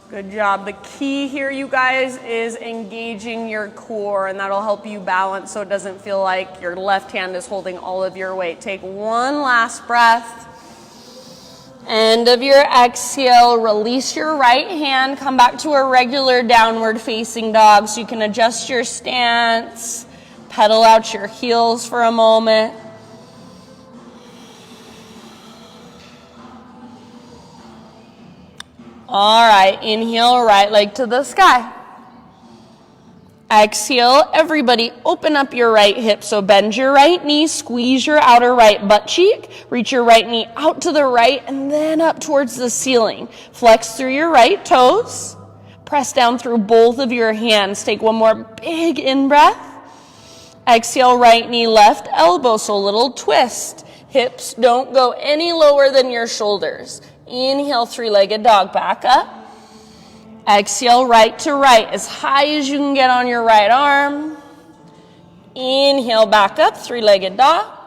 Good job. The key here, you guys, is engaging your core, and that'll help you balance so it doesn't feel like your left hand is holding all of your weight. Take one last breath. End of your exhale, release your right hand, come back to a regular downward facing dog so you can adjust your stance, pedal out your heels for a moment. All right, inhale, right leg to the sky. Exhale, everybody open up your right hip. So bend your right knee, squeeze your outer right butt cheek, reach your right knee out to the right and then up towards the ceiling. Flex through your right toes. Press down through both of your hands. Take one more big in-breath. Exhale, right knee, left elbow, so a little twist. Hips don't go any lower than your shoulders. Inhale, 3-legged dog, back up. Exhale, right to right, as high as you can get on your right arm. Inhale, back up, 3-legged dog.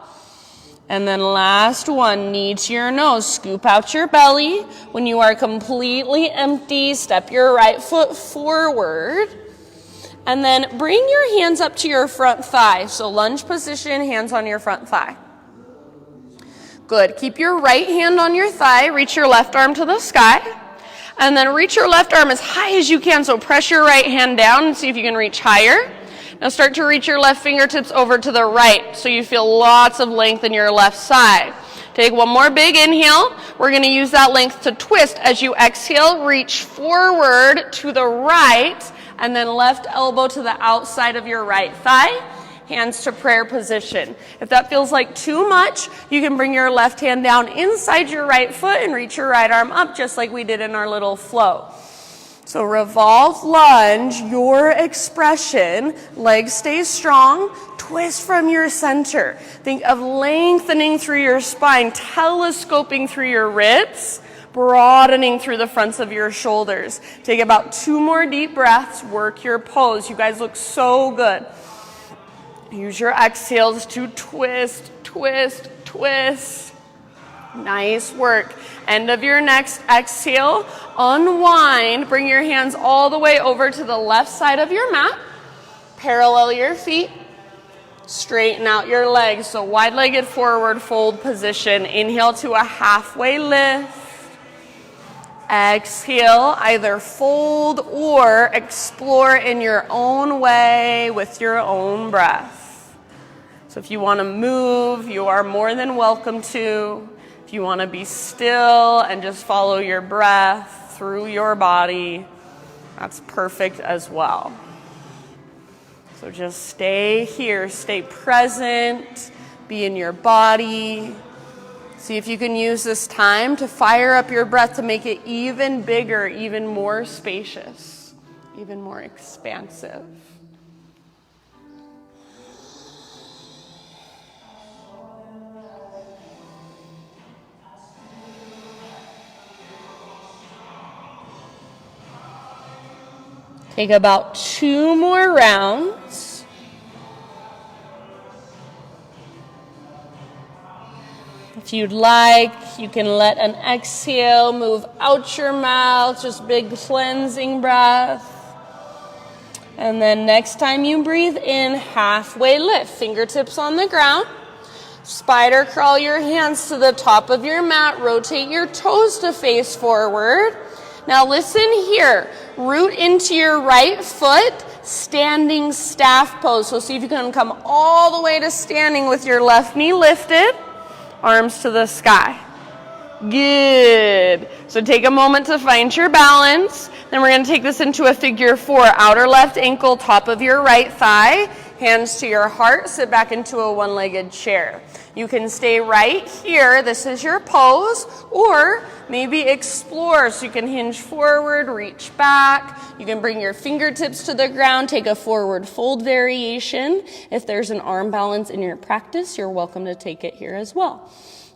And then last one, knee to your nose. Scoop out your belly. When you are completely empty, step your right foot forward. And then bring your hands up to your front thigh. So lunge position, hands on your front thigh. Good. Keep your right hand on your thigh. Reach your left arm to the sky. And then reach your left arm as high as you can. So press your right hand down and see if you can reach higher. Now start to reach your left fingertips over to the right so you feel lots of length in your left side. Take one more big inhale. We're going to use that length to twist. As you exhale, reach forward to the right and then left elbow to the outside of your right thigh. Hands to prayer position. If that feels like too much, you can bring your left hand down inside your right foot and reach your right arm up just like we did in our little flow. So revolve lunge, your expression, legs stay strong, twist from your center. Think of lengthening through your spine, telescoping through your ribs, broadening through the fronts of your shoulders. Take about 2 more deep breaths, work your pose. You guys look so good. Use your exhales to twist, twist, twist. Nice work. End of your next exhale, unwind. Bring your hands all the way over to the left side of your mat. Parallel your feet. Straighten out your legs. So wide-legged forward fold position. Inhale to a halfway lift. Exhale, either fold or explore in your own way with your own breath. So if you want to move, you are more than welcome to. If you want to be still and just follow your breath through your body, that's perfect as well. So just stay here, stay present, be in your body. See if you can use this time to fire up your breath to make it even bigger, even more spacious, even more expansive. Take about 2 more rounds. If you'd like, you can let an exhale move out your mouth, just big cleansing breath. And then next time you breathe in, halfway lift, fingertips on the ground. Spider crawl your hands to the top of your mat, rotate your toes to face forward. Now listen here, root into your right foot, standing staff pose. So see if you can come all the way to standing with your left knee lifted. Arms to the sky. Good. So take a moment to find your balance. Then we're going to take this into a figure 4. Outer left ankle, top of your right thigh. Hands to your heart. Sit back into a one-legged chair. You can stay right here. This is your pose. Or maybe explore. So you can hinge forward, reach back. You can bring your fingertips to the ground. Take a forward fold variation. If there's an arm balance in your practice, you're welcome to take it here as well.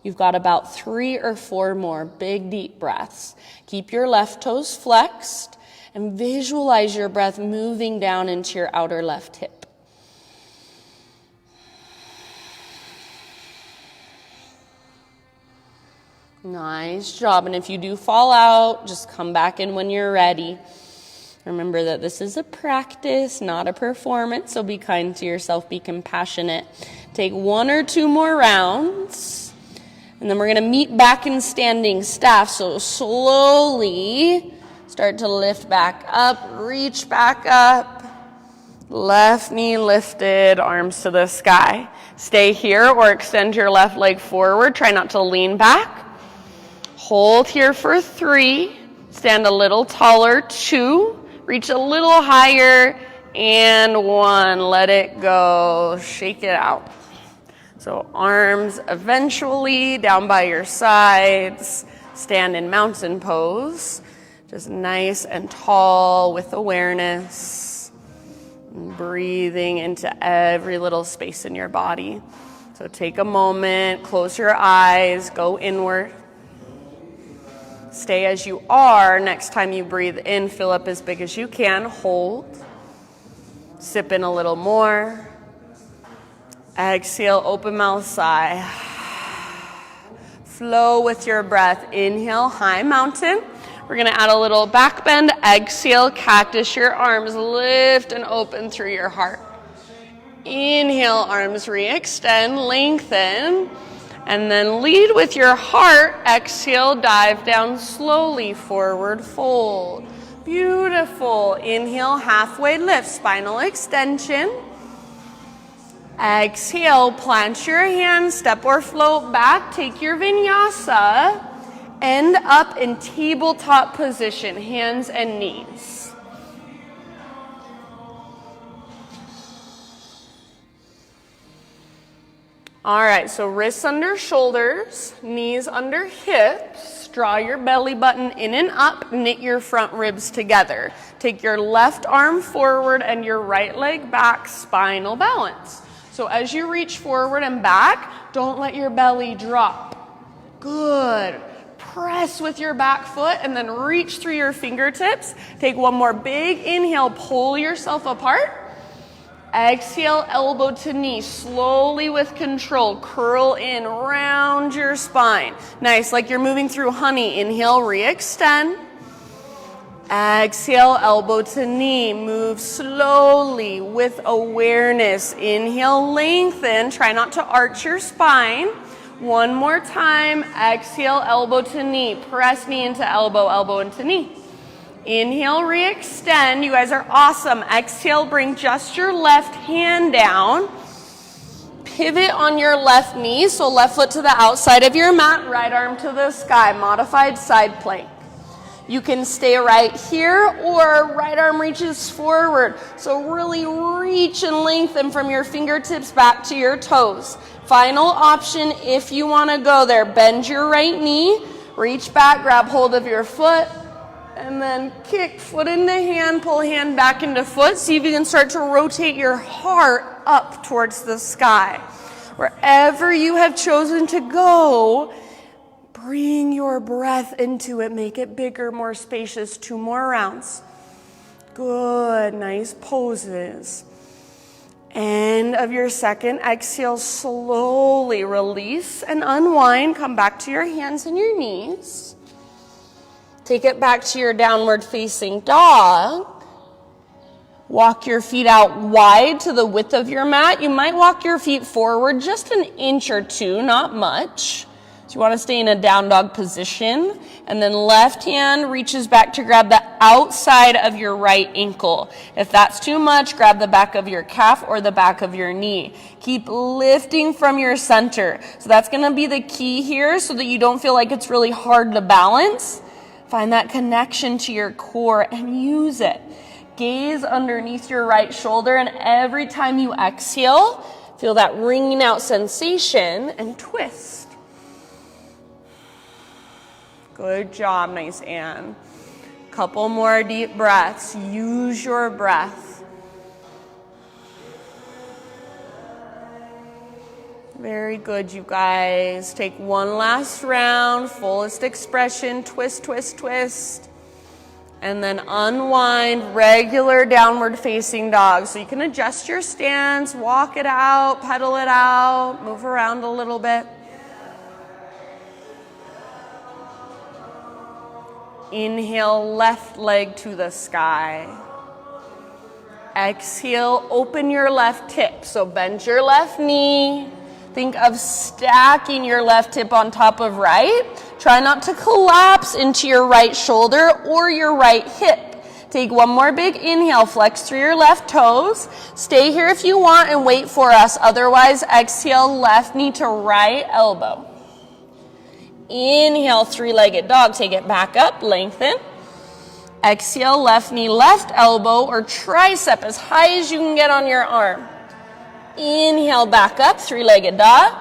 You've got about 3 or 4 more big, deep breaths. Keep your left toes flexed and visualize your breath moving down into your outer left hip. Nice job. And if you do fall out, just come back in when you're ready. Remember that this is a practice, not a performance, so be kind to yourself, be compassionate. Take 1 or 2 more rounds, and then we're going to meet back in standing staff. So slowly start to lift back up, reach back up, left knee lifted, arms to the sky. Stay here or extend your left leg forward. Try not to lean back. Hold here for 3, stand a little taller, 2, reach a little higher, and 1. Let it go, shake it out. So arms eventually down by your sides, stand in mountain pose, just nice and tall with awareness, breathing into every little space in your body. So take a moment, close your eyes, go inward. Stay as you are. Next time you breathe in, fill up as big as you can. Hold. Sip in a little more. Exhale, open mouth, sigh. Flow with your breath. Inhale, high mountain. We're going to add a little back bend. Exhale, cactus your arms. Lift and open through your heart. Inhale, arms re-extend, lengthen. And then lead with your heart. Exhale, dive down slowly, forward fold. Beautiful. Inhale, halfway lift, spinal extension. Exhale, plant your hands, step or float back. Take your vinyasa. End up in tabletop position, hands and knees. All right, so wrists under shoulders, knees under hips. Draw your belly button in and up, knit your front ribs together. Take your left arm forward and your right leg back, spinal balance. So as you reach forward and back, don't let your belly drop. Good. Press with your back foot and then reach through your fingertips. Take 1 more big inhale, pull yourself apart. Exhale, elbow to knee, slowly with control, curl in, round your spine. Nice, like you're moving through honey. Inhale, re-extend. Exhale, elbow to knee, move slowly with awareness. Inhale, lengthen, try not to arch your spine. 1 more time, exhale, elbow to knee, press knee into elbow, elbow into knee. Inhale, re-extend. You guys are awesome. Exhale, bring just your left hand down. Pivot on your left knee, so left foot to the outside of your mat, right arm to the sky, modified side plank. You can stay right here or right arm reaches forward. So really reach and lengthen from your fingertips back to your toes. Final option if you want to go there. Bend your right knee, reach back, grab hold of your foot, and then kick foot into hand, pull hand back into foot. See if you can start to rotate your heart up towards the sky. Wherever you have chosen to go, bring your breath into it. Make it bigger, more spacious. 2 more rounds. Good, nice poses. End of your second exhale, slowly release and unwind. Come back to your hands and your knees. Take it back to your downward facing dog. Walk your feet out wide to the width of your mat. You might walk your feet forward just an inch or two, not much. So you want to stay in a down dog position. And then left hand reaches back to grab the outside of your right ankle. If that's too much, grab the back of your calf or the back of your knee. Keep lifting from your center. So that's going to be the key here so that you don't feel like it's really hard to balance. Find that connection to your core and use it. Gaze underneath your right shoulder, and every time you exhale, feel that ringing out sensation and twist. Good job, nice Anne. Couple more deep breaths. Use your breath. Very good, you guys. Take one last round, fullest expression, twist, twist, twist. And then unwind, regular downward facing dog. So you can adjust your stance, walk it out, pedal it out, move around a little bit. Inhale, left leg to the sky. Exhale, open your left hip. So bend your left knee. Think of stacking your left hip on top of right. Try not to collapse into your right shoulder or your right hip. Take one more big inhale, flex through your left toes. Stay here if you want and wait for us. Otherwise, exhale, left knee to right elbow. Inhale, three-legged dog. Take it back up, lengthen. Exhale, left knee, left elbow or tricep as high as you can get on your arm. Inhale, back up, three-legged dog.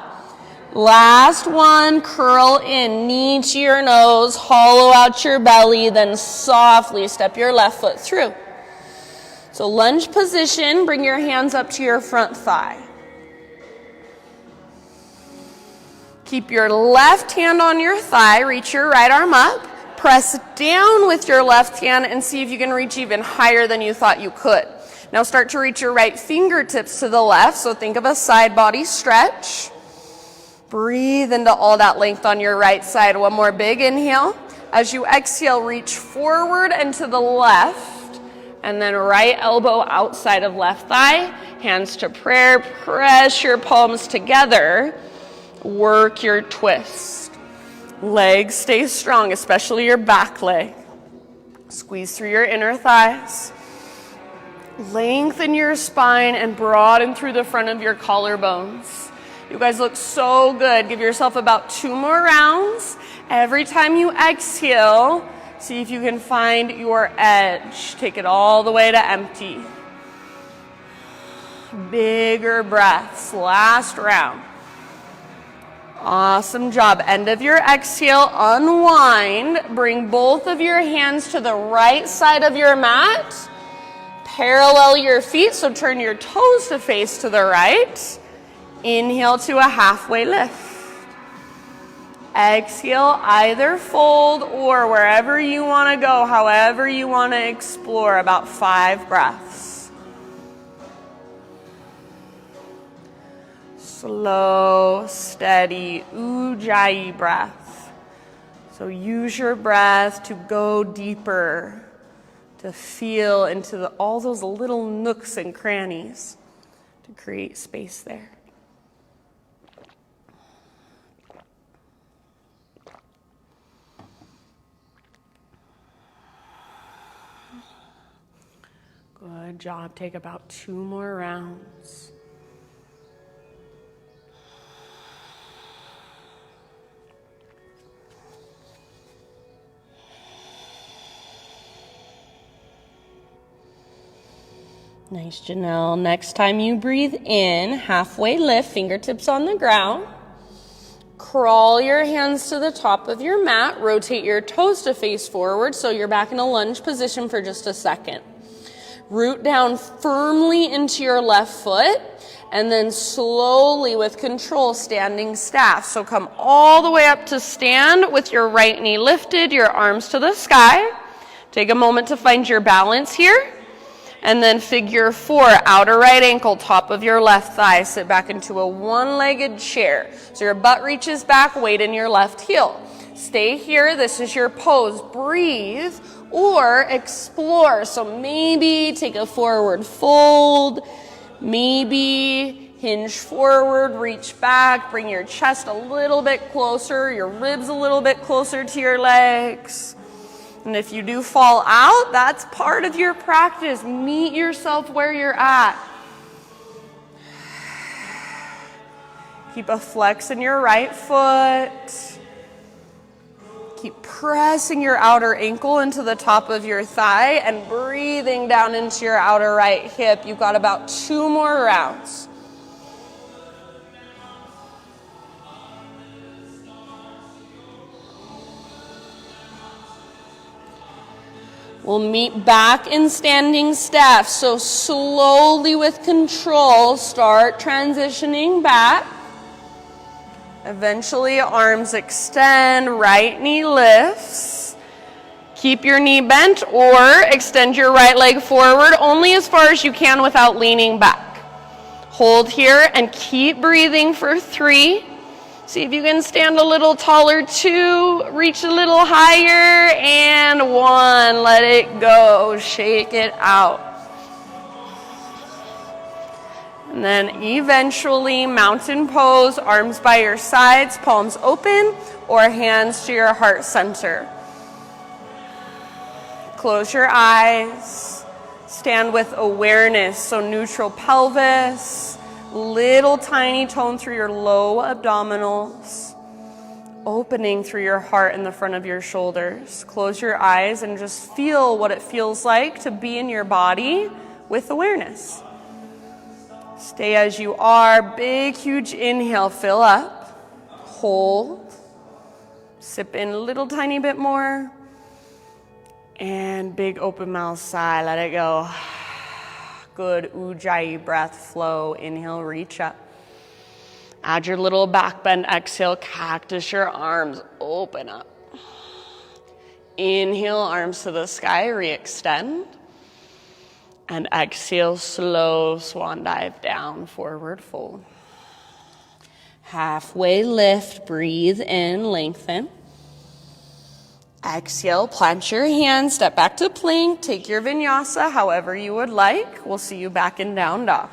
Last one, curl in, knee to your nose, hollow out your belly, then softly step your left foot through. So lunge position, bring your hands up to your front thigh. Keep your left hand on your thigh, reach your right arm up, press down with your left hand and see if you can reach even higher than you thought you could. Now start to reach your right fingertips to the left, so think of a side body stretch. Breathe into all that length on your right side. One more big inhale. As you exhale, reach forward and to the left, and then right elbow outside of left thigh, hands to prayer, press your palms together, work your twist. Legs stay strong, especially your back leg. Squeeze through your inner thighs. Lengthen your spine and broaden through the front of your collarbones. You guys look so good. Give yourself about 2 more rounds. Every time you exhale, see if you can find your edge. Take it all the way to empty. Bigger breaths. Last round. Awesome job. End of your exhale, unwind. Bring both of your hands to the right side of your mat. Parallel your feet, so turn your toes to face to the right. Inhale to a halfway lift. Exhale, either fold or wherever you want to go, however you want to explore, about 5 breaths. Slow, steady, ujjayi breath. So use your breath to go deeper, to feel into all those little nooks and crannies, to create space there. Good job. Take about 2 more rounds. Nice, Janelle. Next time you breathe in, halfway lift, fingertips on the ground. Crawl your hands to the top of your mat. Rotate your toes to face forward so you're back in a lunge position for just a second. Root down firmly into your left foot and then slowly with control standing staff. So come all the way up to stand with your right knee lifted, your arms to the sky. Take a moment to find your balance here. And then figure 4, outer right ankle, top of your left thigh. Sit back into a one-legged chair. So your butt reaches back, weight in your left heel. Stay here. This is your pose. Breathe or explore. So maybe take a forward fold. Maybe hinge forward, reach back, bring your chest a little bit closer, your ribs a little bit closer to your legs. And if you do fall out, that's part of your practice. Meet yourself where you're at. Keep a flex in your right foot. Keep pressing your outer ankle into the top of your thigh and breathing down into your outer right hip. You've got about 2 more rounds. We'll meet back in standing staff. So slowly with control, start transitioning back. Eventually, arms extend, right knee lifts. Keep your knee bent or extend your right leg forward only as far as you can without leaning back. Hold here and keep breathing for 3. See if you can stand a little taller. 2, reach a little higher, and 1. Let it go, shake it out. And then eventually mountain pose, arms by your sides, palms open, or hands to your heart center. Close your eyes, stand with awareness, so neutral pelvis, little tiny tone through your low abdominals, opening through your heart in the front of your shoulders. Close your eyes and just feel what it feels like to be in your body with awareness. Stay as you are. Big, huge inhale, fill up, hold, sip in a little tiny bit more, and big open mouth sigh, let it go. Good Ujjayi breath flow. Inhale, reach up. Add your little back bend. Exhale, cactus your arms. Open up. Inhale, arms to the sky. Re-extend. And exhale, slow swan dive down. Forward fold. Halfway lift. Breathe in. Lengthen. Exhale, plant your hands, step back to plank, take your vinyasa however you would like. We'll see you back in down dog.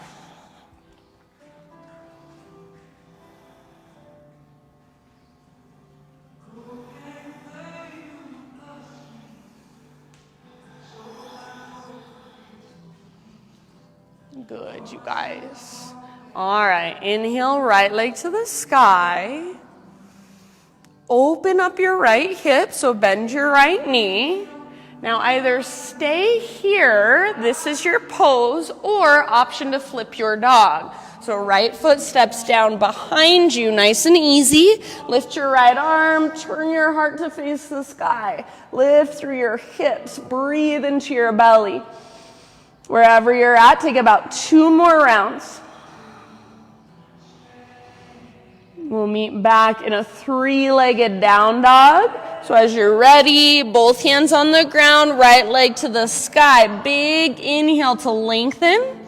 Good, you guys. All right, inhale, right leg to the sky. Open up your right hip, so bend your right knee. Now either stay here, this is your pose, or option to flip your dog. So right foot steps down behind you, nice and easy. Lift your right arm, turn your heart to face the sky. Lift through your hips, breathe into your belly. Wherever you're at, take about 2 more rounds. We'll meet back in a 3-legged down dog. So as you're ready, both hands on the ground, right leg to the sky. Big inhale to lengthen.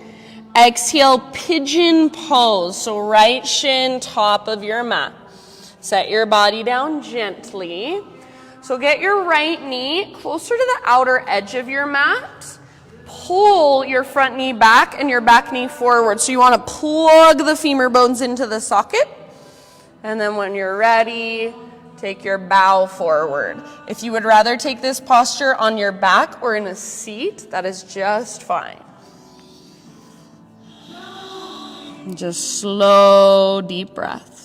Exhale, pigeon pose. So right shin, top of your mat. Set your body down gently. So get your right knee closer to the outer edge of your mat. Pull your front knee back and your back knee forward. So you want to plug the femur bones into the socket. And then when you're ready, take your bow forward. If you would rather take this posture on your back or in a seat, that is just fine. Just slow, deep breaths.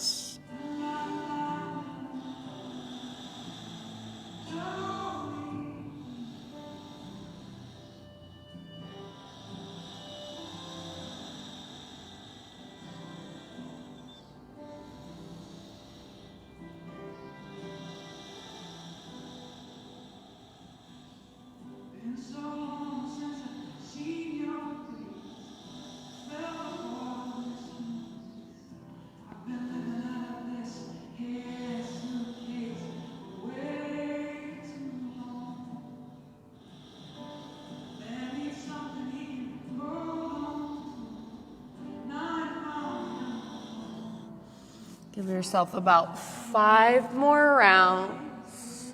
Give yourself about 5 more rounds.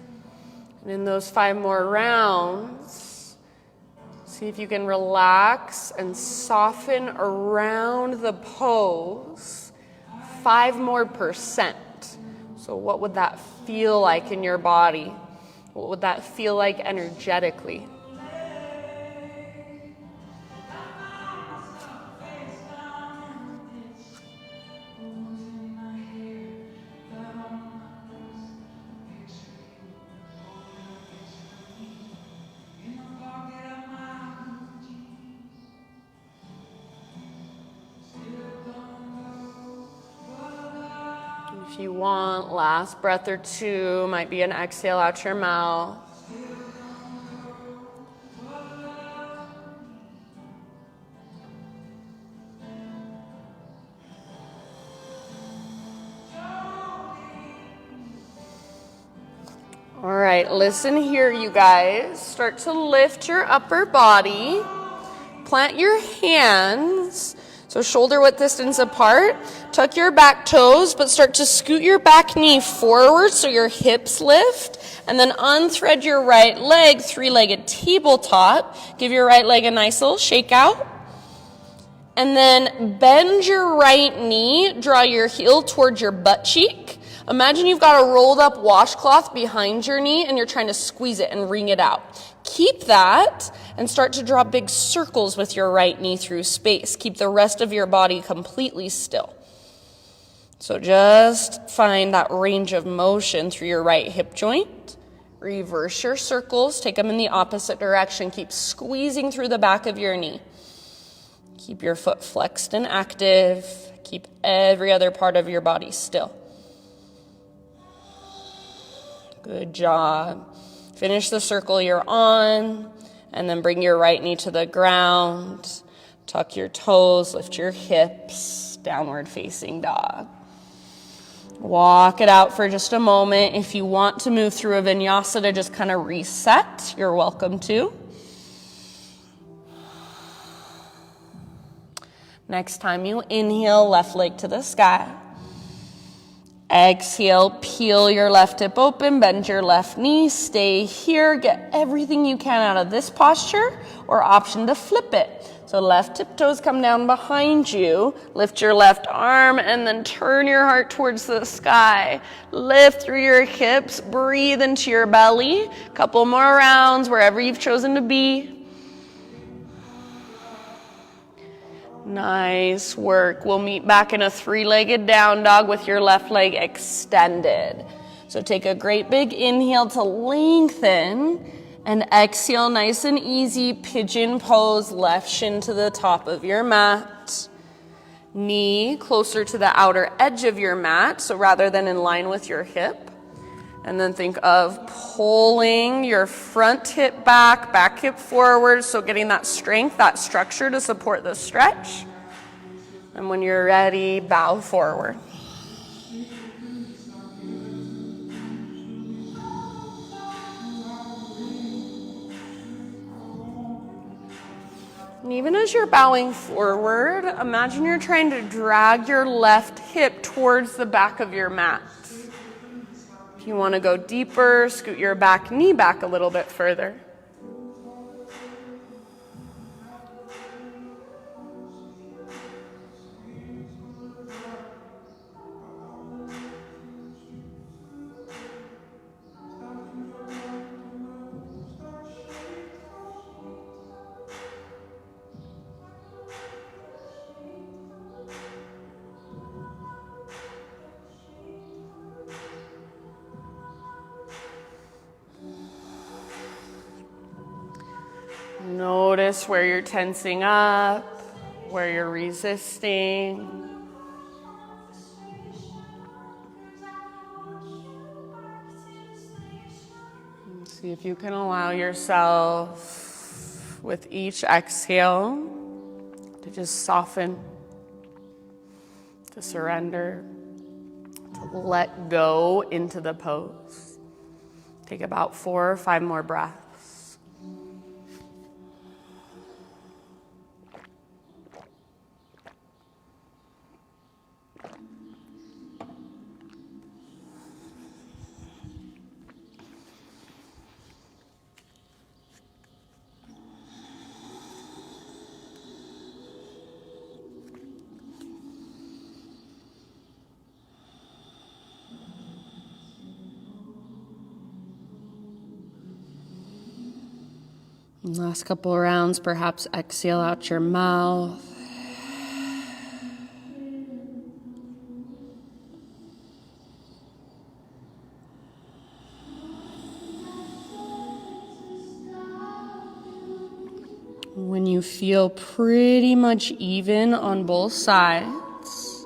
And in those 5 more rounds, see if you can relax and soften around the pose 5 more %. So what would that feel like in your body? What would that feel like energetically? If you want, last breath or 2, might be an exhale out your mouth. All right, listen here, you guys. Start to lift your upper body. Plant your hands, so shoulder width distance apart. Tuck your back toes, but start to scoot your back knee forward so your hips lift. And then unthread your right leg, 3-legged tabletop. Give your right leg a nice little shake out. And then bend your right knee, draw your heel towards your butt cheek. Imagine you've got a rolled up washcloth behind your knee and you're trying to squeeze it and wring it out. Keep that and start to draw big circles with your right knee through space. Keep the rest of your body completely still. So just find that range of motion through your right hip joint. Reverse your circles, take them in the opposite direction. Keep squeezing through the back of your knee. Keep your foot flexed and active. Keep every other part of your body still. Good job. Finish the circle you're on, and then bring your right knee to the ground. Tuck your toes, lift your hips, downward facing dog. Walk it out for just a moment. If you want to move through a vinyasa to just kind of reset, you're welcome to. Next time you inhale, left leg to the sky. Exhale, peel your left hip open, bend your left knee, stay here, get everything you can out of this posture, or option to flip it. So left tiptoes come down behind you, lift your left arm, and then turn your heart towards the sky. Lift through your hips, breathe into your belly. Couple more rounds wherever you've chosen to be. Nice work. We'll meet back in a 3-legged down dog with your left leg extended. So take a great big inhale to lengthen, and exhale nice and easy, pigeon pose, left shin to the top of your mat. Knee closer to the outer edge of your mat, so rather than in line with your hip. And then think of pulling your front hip back, back hip forward, so getting that strength, that structure to support the stretch. And when you're ready, bow forward. And even as you're bowing forward, imagine you're trying to drag your left hip towards the back of your mat. If you want to go deeper, scoot your back knee back a little bit further. Notice where you're tensing up, where you're resisting. And see if you can allow yourself with each exhale to just soften, to surrender, to let go into the pose. Take about 4 or 5 more breaths. Last couple rounds, perhaps exhale out your mouth. When you feel pretty much even on both sides,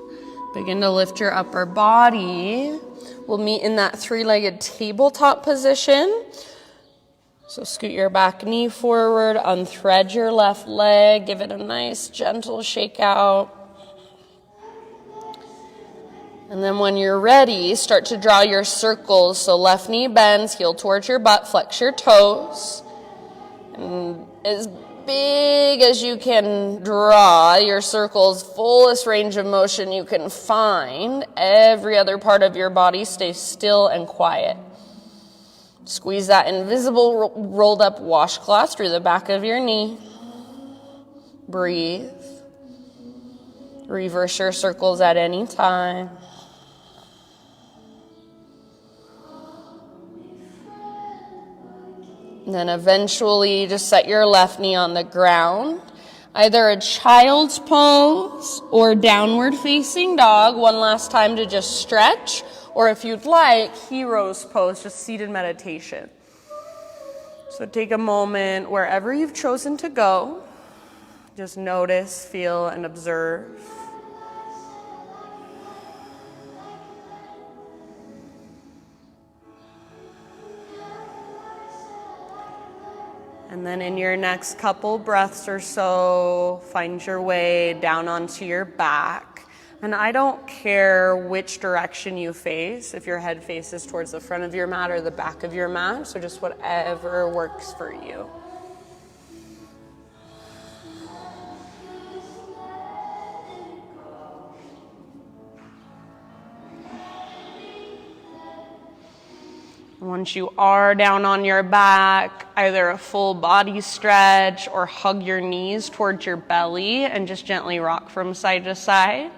begin to lift your upper body. We'll meet in that three-legged tabletop position. So scoot your back knee forward, unthread your left leg, give it a nice gentle shake out. And then when you're ready, start to draw your circles. So left knee bends, heel towards your butt, flex your toes. And as big as you can draw your circle's fullest range of motion you can find, every other part of your body stays still and quiet. Squeeze that invisible rolled up washcloth through the back of your knee. Breathe. Reverse your circles at any time. And then eventually just set your left knee on the ground. Either a child's pose or downward facing dog. One last time to just stretch. Or if you'd like, hero's pose, just seated meditation. So take a moment wherever you've chosen to go. Just notice, feel, and observe. And then in your next couple breaths or so, find your way down onto your back. And I don't care which direction you face, if your head faces towards the front of your mat or the back of your mat, so just whatever works for you. Once you are down on your back, either a full body stretch or hug your knees towards your belly and just gently rock from side to side.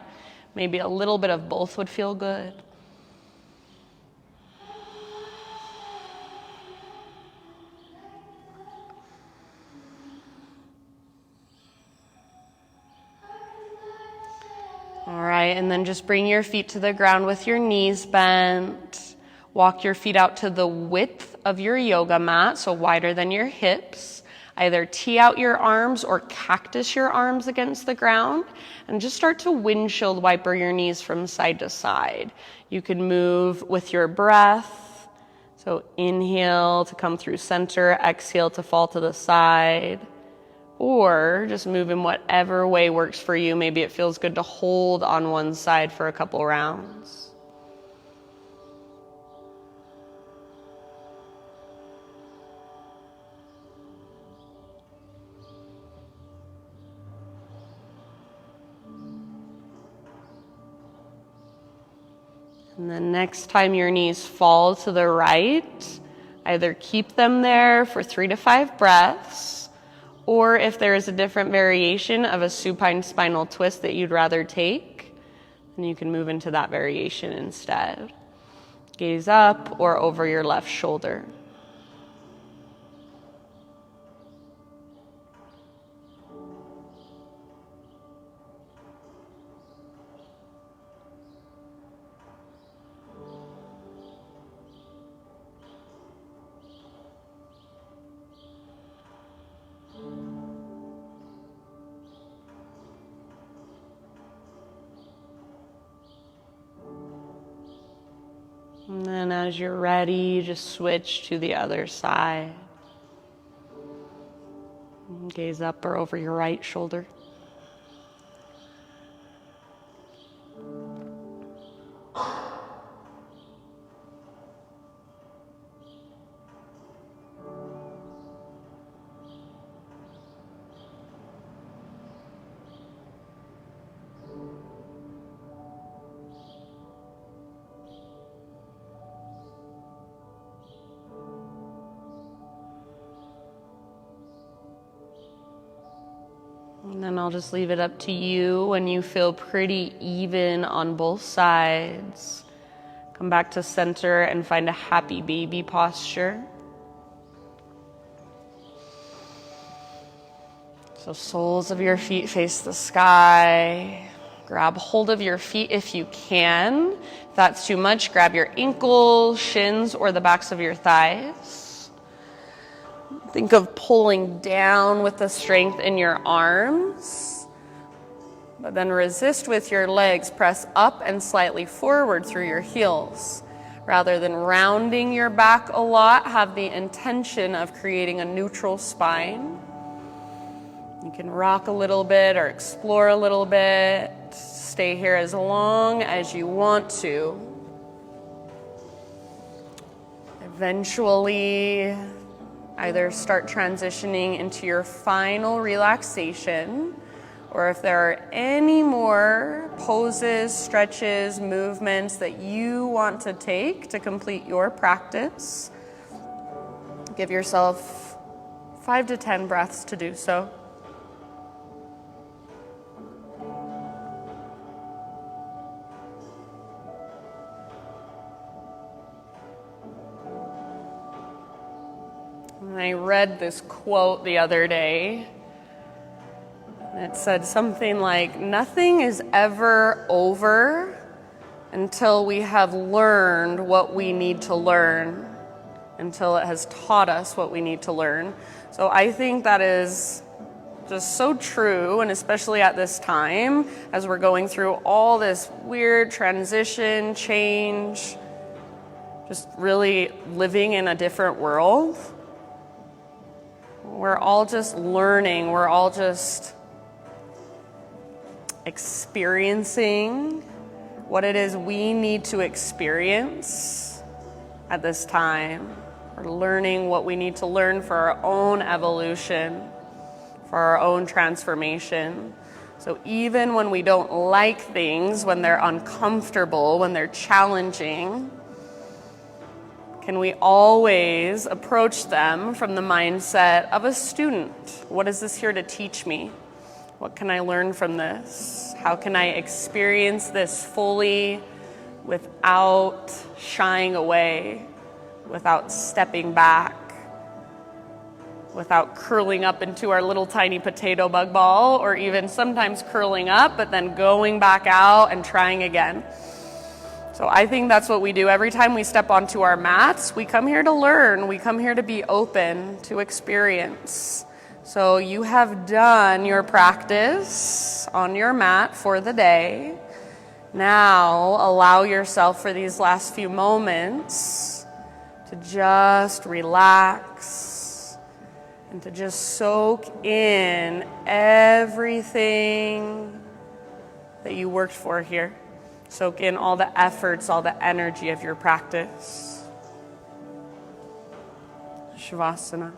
Maybe a little bit of both would feel good. All right, and then just bring your feet to the ground with your knees bent. Walk your feet out to the width of your yoga mat, so wider than your hips. Either tee out your arms or cactus your arms against the ground, and just start to windshield wiper your knees from side to side. You can move with your breath. So inhale to come through center, exhale to fall to the side, or just move in whatever way works for you. Maybe it feels good to hold on one side for a couple rounds. And then next time your knees fall to the right, either keep them there for 3 to 5 breaths, or if there is a different variation of a supine spinal twist that you'd rather take, then you can move into that variation instead. Gaze up or over your left shoulder. And then as you're ready, just switch to the other side. Gaze up or over your right shoulder. And then I'll just leave it up to you when you feel pretty even on both sides. Come back to center and find a happy baby posture. So soles of your feet face the sky. Grab hold of your feet if you can. If that's too much, grab your ankles, shins, or the backs of your thighs. Think of pulling down with the strength in your arms, but then resist with your legs. Press up and slightly forward through your heels. Rather than rounding your back a lot, have the intention of creating a neutral spine. You can rock a little bit or explore a little bit. Stay here as long as you want to. Eventually, either start transitioning into your final relaxation, or if there are any more poses, stretches, movements that you want to take to complete your practice, give yourself 5 to 10 breaths to do so. I read this quote the other day. It said something like, "Nothing is ever over until we have learned what we need to learn, until it has taught us what we need to learn." So I think that is just so true, and especially at this time, as we're going through all this weird transition, change, just really living in a different world. We're all just learning. We're all just experiencing what it is we need to experience at this time. We're learning what we need to learn for our own evolution, for our own transformation. So even when we don't like things, when they're uncomfortable, when they're challenging, can we always approach them from the mindset of a student? What is this here to teach me? What can I learn from this? How can I experience this fully without shying away, without stepping back, without curling up into our little tiny potato bug ball, or even sometimes curling up, but then going back out and trying again? So I think that's what we do every time we step onto our mats. We come here to learn. We come here to be open to experience. So you have done your practice on your mat for the day. Now allow yourself for these last few moments to just relax and to just soak in everything that you worked for here. Soak in all the efforts, all the energy of your practice. Shavasana.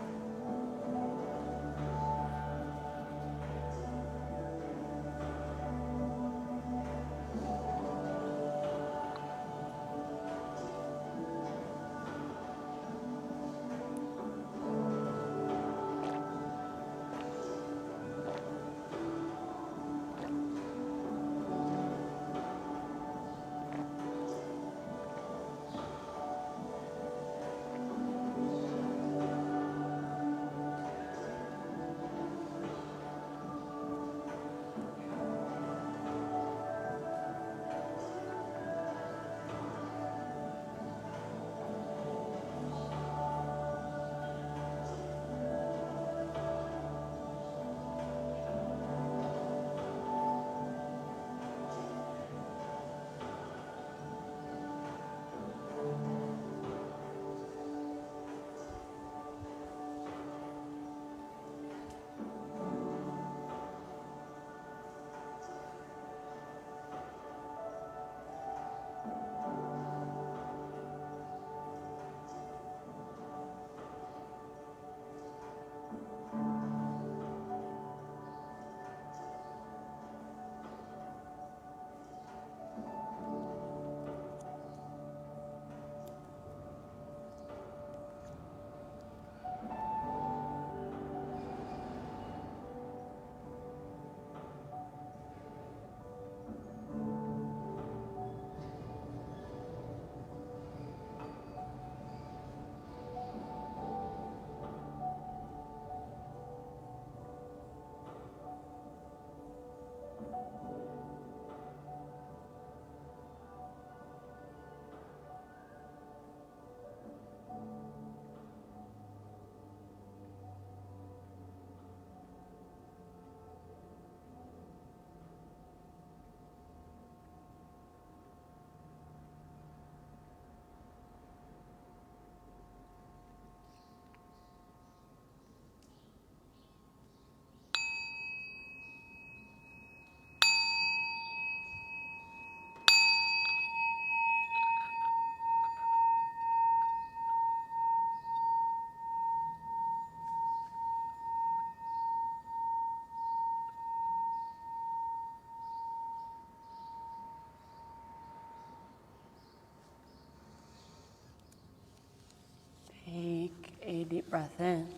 deep breath in.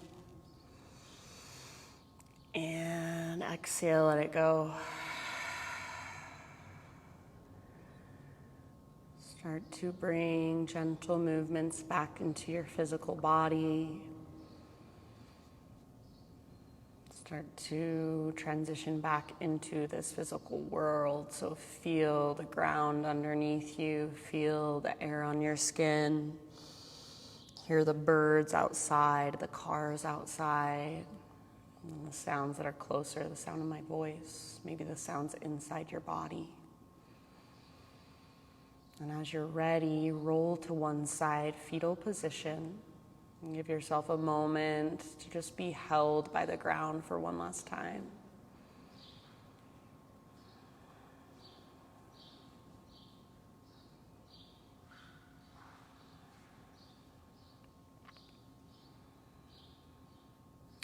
And exhale, let it go. Start to bring gentle movements back into your physical body. Start to transition back into this physical world. So feel the ground underneath you, feel the air on your skin, hear the birds outside, the cars outside, and the sounds that are closer, the sound of my voice, maybe the sounds inside your body. And as you're ready, roll to one side, fetal position. And give yourself a moment to just be held by the ground for one last time.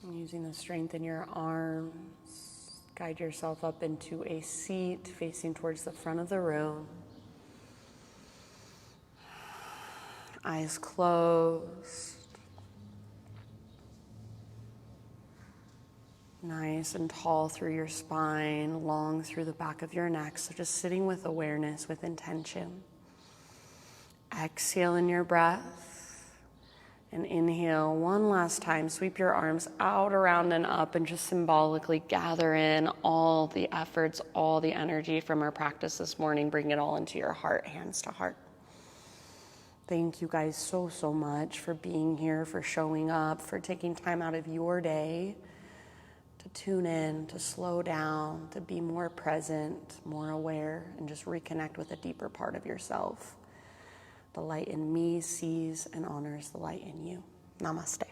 And using the strength in your arms, guide yourself up into a seat facing towards the front of the room. Eyes closed. Nice and tall through your spine, long through the back of your neck. So just sitting with awareness, with intention. Exhale in your breath. And inhale one last time. Sweep your arms out, around, and up, and just symbolically gather in all the efforts, all the energy from our practice this morning. Bring it all into your heart, hands to heart. Thank you guys so, so much for being here, for showing up, for taking time out of your day to tune in, to slow down, to be more present, more aware, and just reconnect with a deeper part of yourself. The light in me sees and honors the light in you. Namaste.